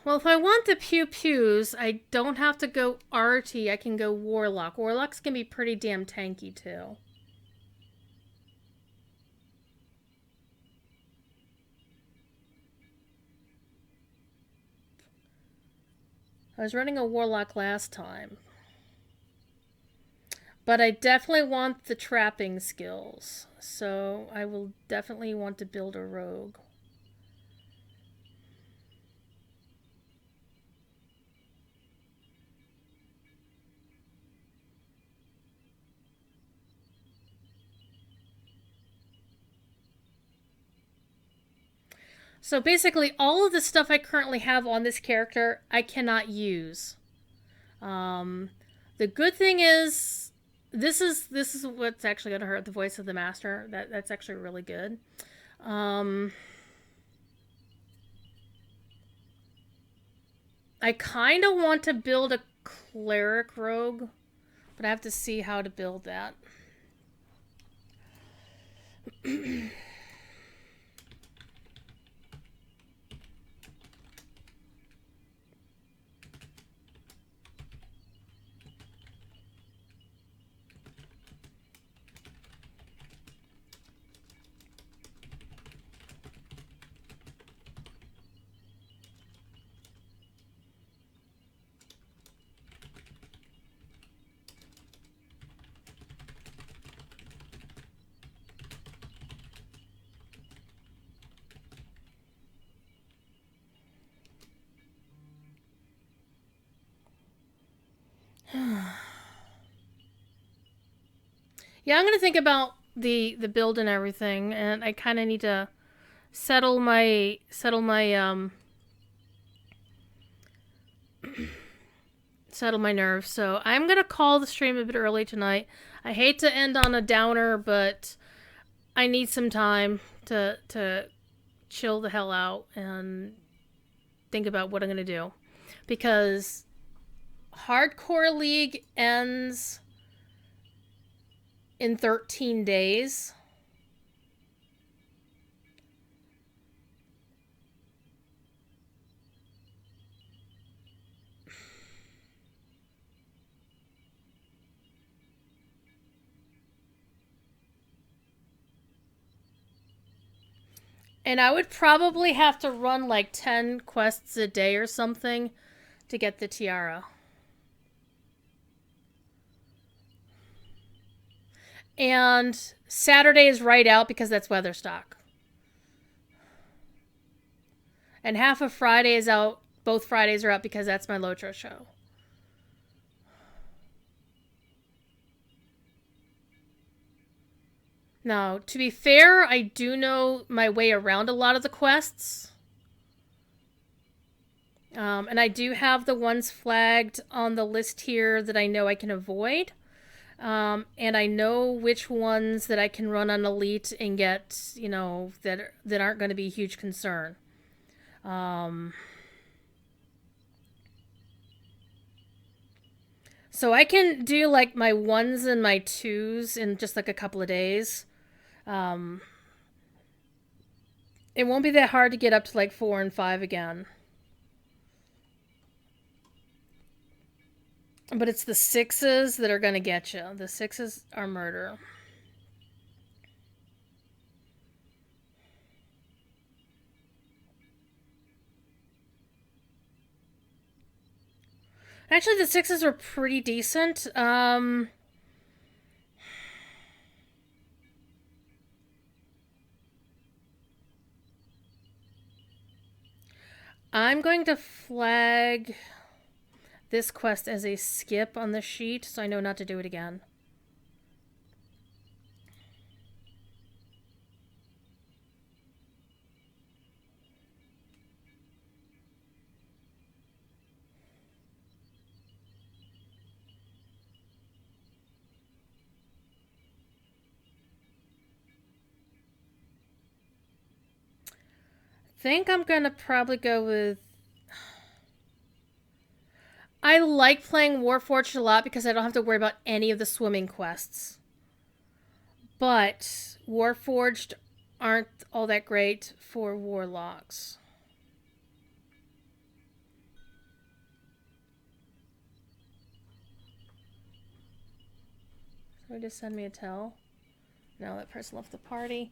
Well, if I want the pew pews, I don't have to go arty. I can go warlock. Warlocks can be pretty damn tanky too. I was running a warlock last time. But I definitely want the trapping skills. So I will definitely want to build a rogue. So basically, all of the stuff I currently have on this character, I cannot use. The good thing is, this is what's actually going to hurt the voice of the master. That's actually really good. I kind of want to build a cleric rogue, but I have to see how to build that. Yeah, I'm gonna think about the build and everything, and I kind of need to settle my settle my nerves. So I'm gonna call the stream a bit early tonight. I hate to end on a downer, but I need some time to chill the hell out and think about what I'm gonna do, because Hardcore League ends in 13 days. And I would probably have to run like 10 quests a day or something to get the tiara. And Saturday is right out because that's Weatherstock. And half of Friday is out. Both Fridays are out because that's my Lotro show. Now, to be fair, I do know my way around a lot of the quests. And I do have the ones flagged on the list here that I know I can avoid. And I know which ones that I can run on Elite and get, that aren't going to be a huge concern. So I can do like my ones and my twos in just like a couple of days. It won't be that hard to get up to like 4 and 5 again. But it's the 6s that are going to get you. The 6s are murder. Actually, the 6s are pretty decent. I'm going to flag this quest as a skip on the sheet so I know not to do it again. Think I'm gonna probably go with. I like playing Warforged a lot because I don't have to worry about any of the swimming quests. But Warforged aren't all that great for Warlocks. So just send me a tell. No, that person left the party.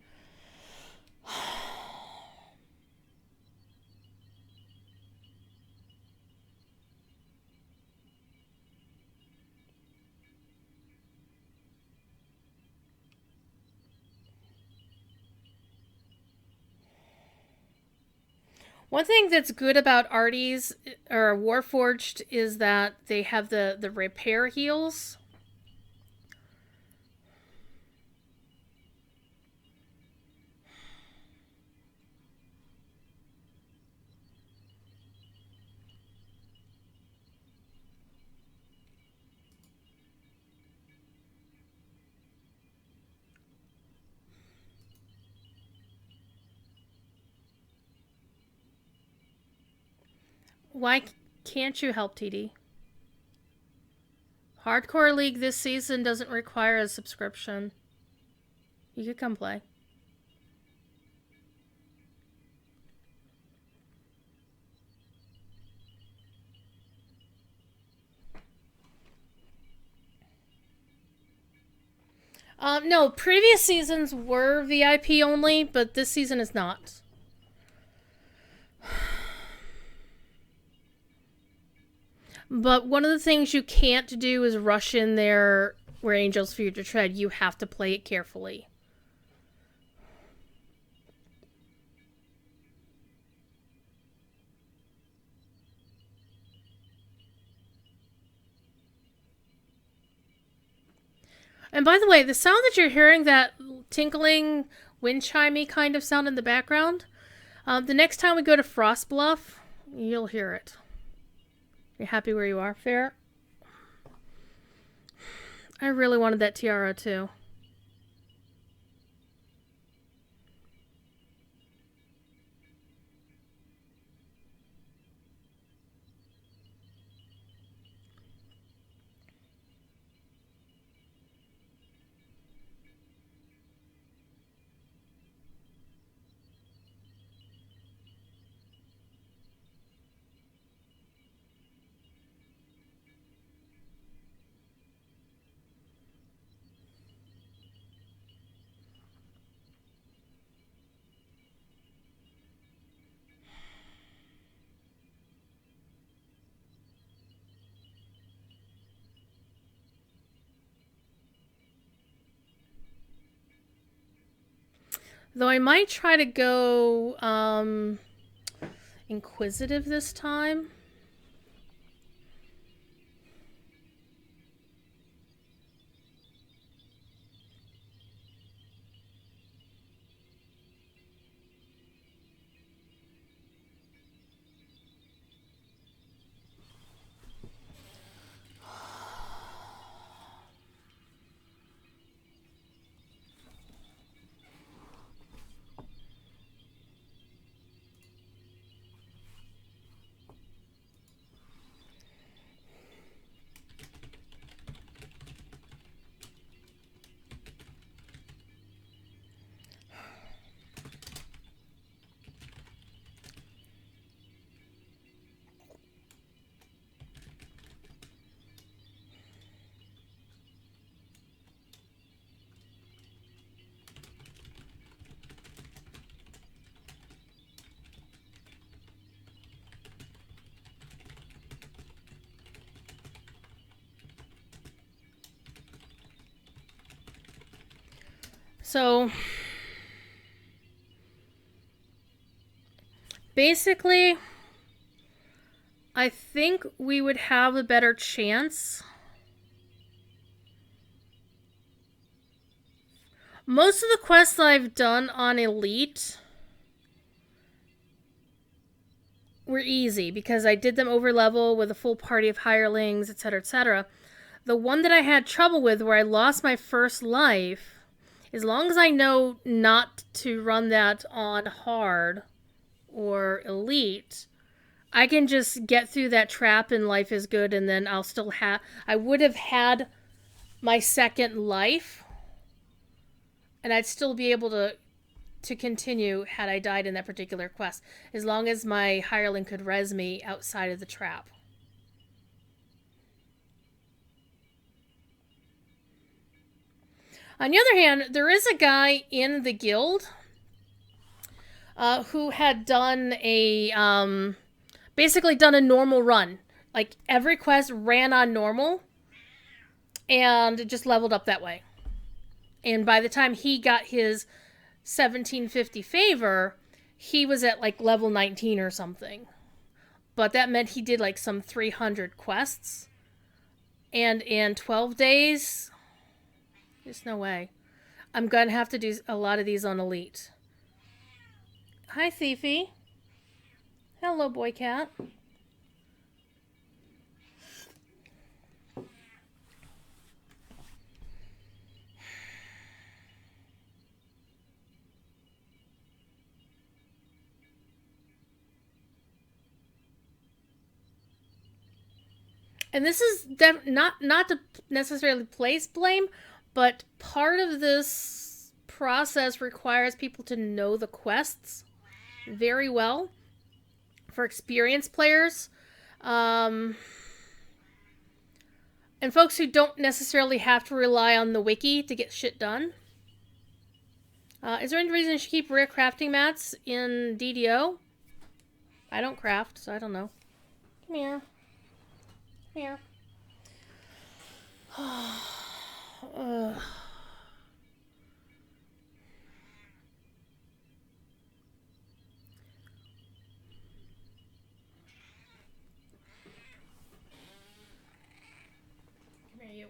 One thing that's good about Arties or Warforged is that they have the repair heals. Why can't you help TD? Hardcore League this season doesn't require a subscription. You could come play. No, previous seasons were VIP only, but this season is not. But one of the things you can't do is rush in there where angels fear to tread. You have to play it carefully. And by the way, the sound that you're hearing, that tinkling, wind chimey kind of sound in the background, the next time we go to Frost Bluff, you'll hear it. You're happy where you are, Fair? I really wanted that tiara too. Though I might try to go inquisitive this time. So basically, I think we would have a better chance. Most of the quests I've done on Elite were easy because I did them over level with a full party of hirelings, etc., etc. The one that I had trouble with, where I lost my first life, as long as I know not to run that on hard or Elite, I can just get through that trap and life is good, and then I'll still have... I would have had my second life, and I'd still be able to continue had I died in that particular quest, as long as my hireling could res me outside of the trap. On the other hand, there is a guy in the guild who had done a basically done a normal run. Like every quest ran on normal and just leveled up that way. And by the time he got his 1750 favor, he was at like level 19 or something. But that meant he did like some 300 quests. And in 12 days, there's no way. I'm going to have to do a lot of these on Elite. Hi, Thiefy. Hello, boy cat. And this is not to necessarily place blame, but part of this process requires people to know the quests very well for experienced players. And folks who don't necessarily have to rely on the wiki to get shit done. Is there any reason you should keep rare crafting mats in DDO? I don't craft, so I don't know. Come here. Here. Come here, you.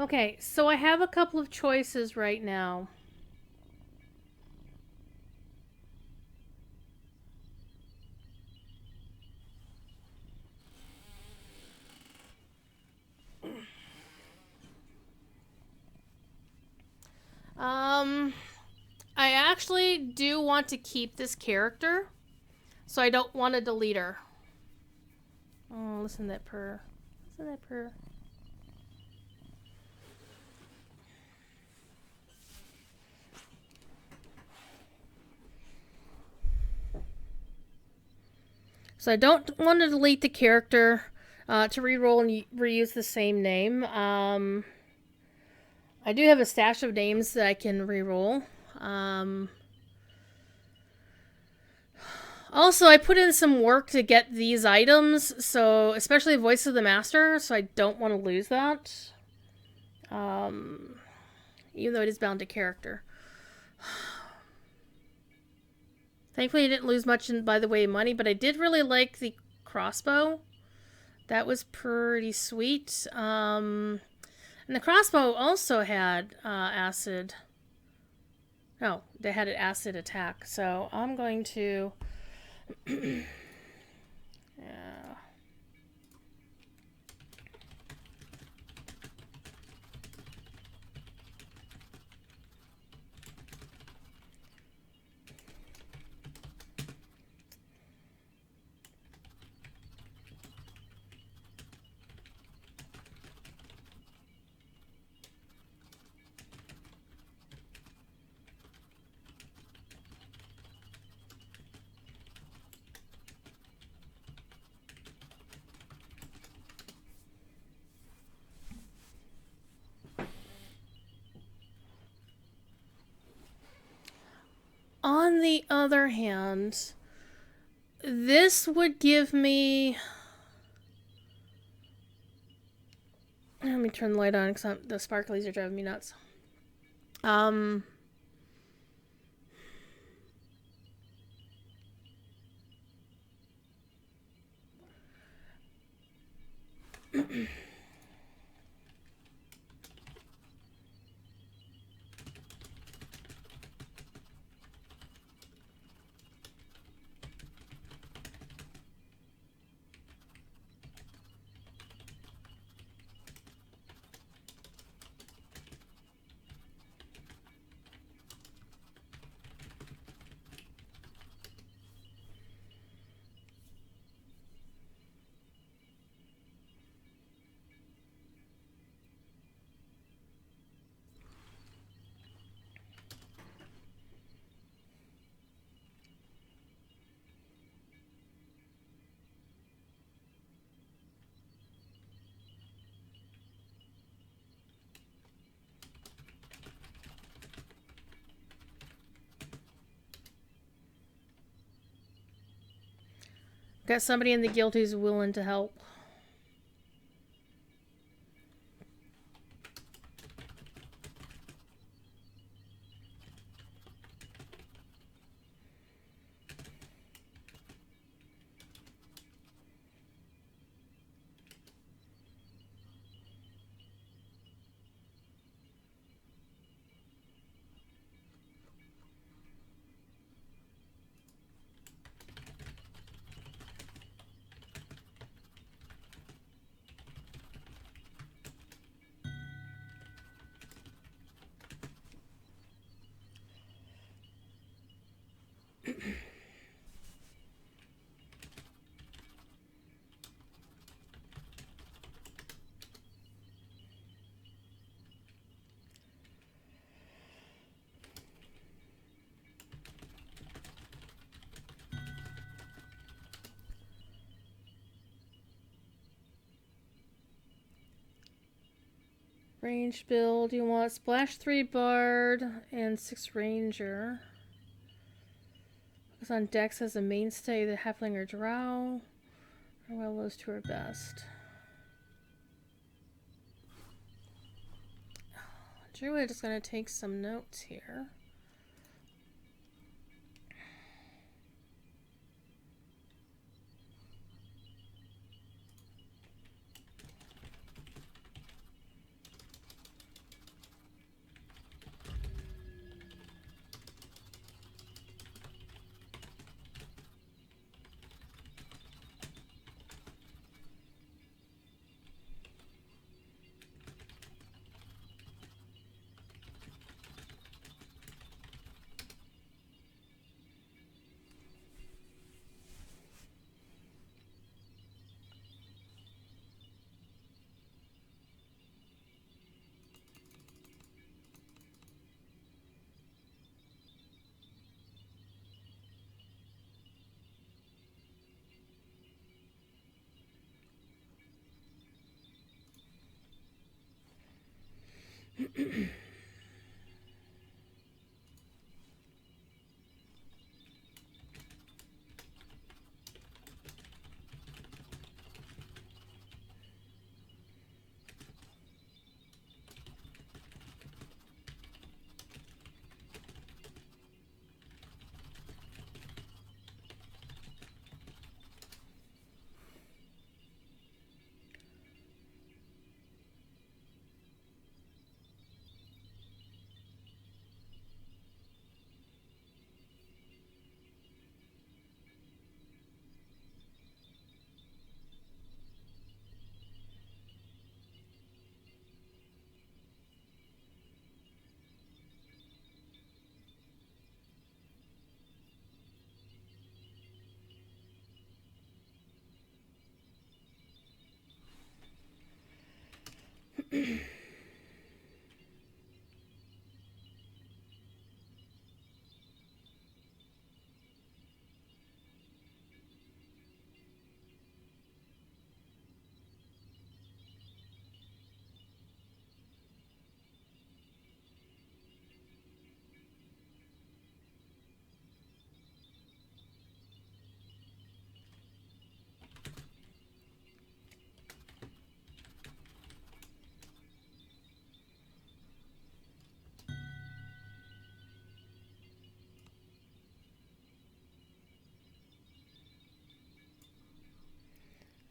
Okay, so I have a couple of choices right now. actually do want to keep this character, so I don't want to delete her. Oh, listen to that purr. Listen to that purr. So I don't want to delete the character to reroll and reuse the same name. I do have a stash of names that I can reroll. Also, I put in some work to get these items, so especially Voice of the Master, so I don't want to lose that. Even though it is bound to character. Thankfully, I didn't lose much by the way of money, but I did really like the crossbow. That was pretty sweet. And the crossbow also had acid. No, they had an acid attack. So I'm going to... yeah. On the other hand, this would give me... Let me turn the light on because the sparklies are driving me nuts. Got somebody in the guild who's willing to help. Range build, you want Splash 3 Bard and 6 Ranger. Focus on Dex as a mainstay, the Halfling or Drow. Or well, those two are best. Druid is going to take some notes here.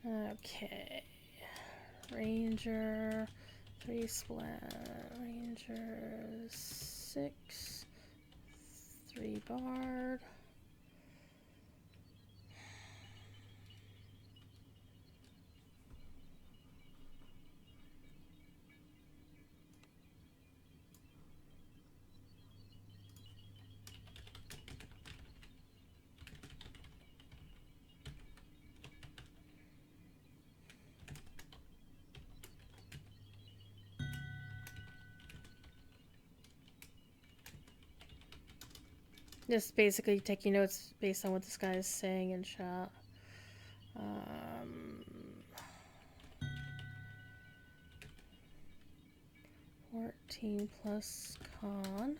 Okay. Ranger, 3 splat. Ranger, 6. 3 bard. Just basically taking notes based on what this guy is saying in chat. 14 plus con.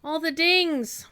All the dings!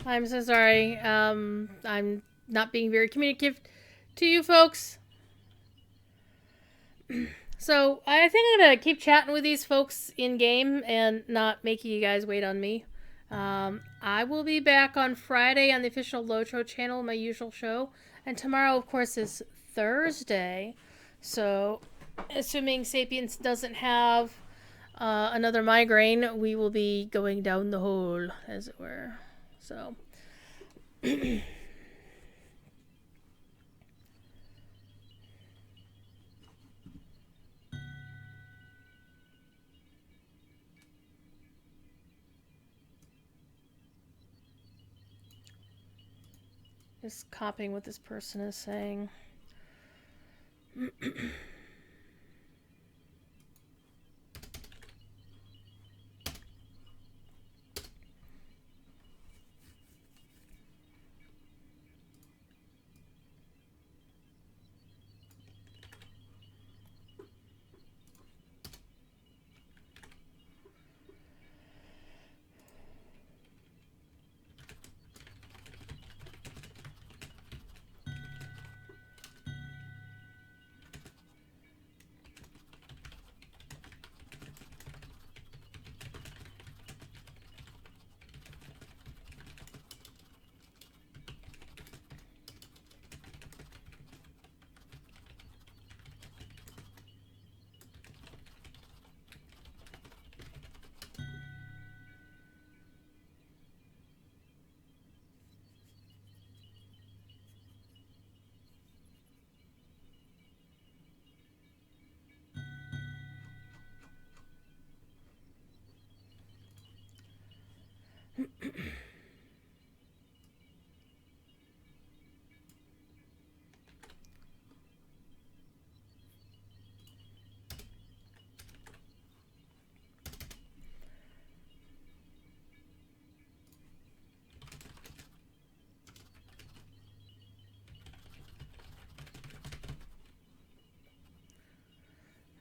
I'm so sorry. I'm not being very communicative to you folks. So I think I'm gonna keep chatting with these folks in game and not making you guys wait on me. I will be back on Friday on the official Lotro channel, my usual show, and tomorrow, of course, is Thursday. So, assuming Sapiens doesn't have another migraine, we will be going down the hole, as it were. So. Just copying what this person is saying.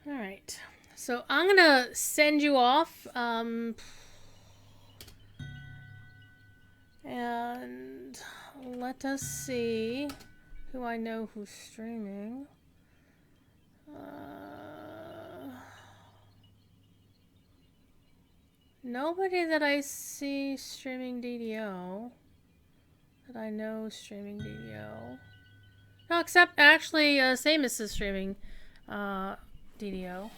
All right. So I'm going to send you off. And let us see who I know who's streaming. Nobody that I see streaming DDO. That I know streaming DDO. No, except actually Samus is streaming DDO.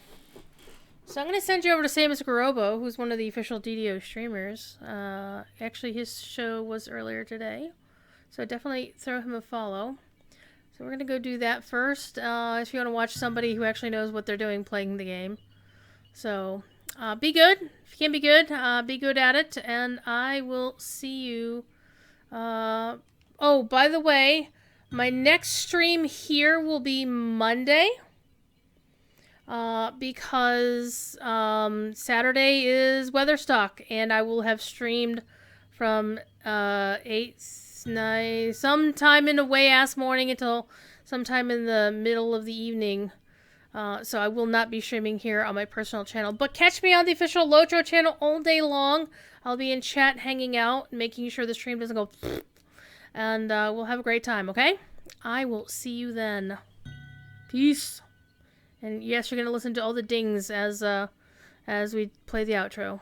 So I'm going to send you over to Samus Garobo, who's one of the official DDO streamers. Actually, his show was earlier today. So definitely throw him a follow. So we're going to go do that first. If you want to watch somebody who actually knows what they're doing playing the game. So be good. If you can be good at it. And I will see you. Oh, by the way, my next stream here will be Monday. Because Saturday is Weatherstock, and I will have streamed from 8, 9, sometime in the way-ass morning until sometime in the middle of the evening. So I will not be streaming here on my personal channel. But catch me on the official Lotro channel all day long. I'll be in chat hanging out, making sure the stream doesn't go and we'll have a great time, okay? I will see you then. Peace. And yes, you're going to listen to all the dings as we play the outro.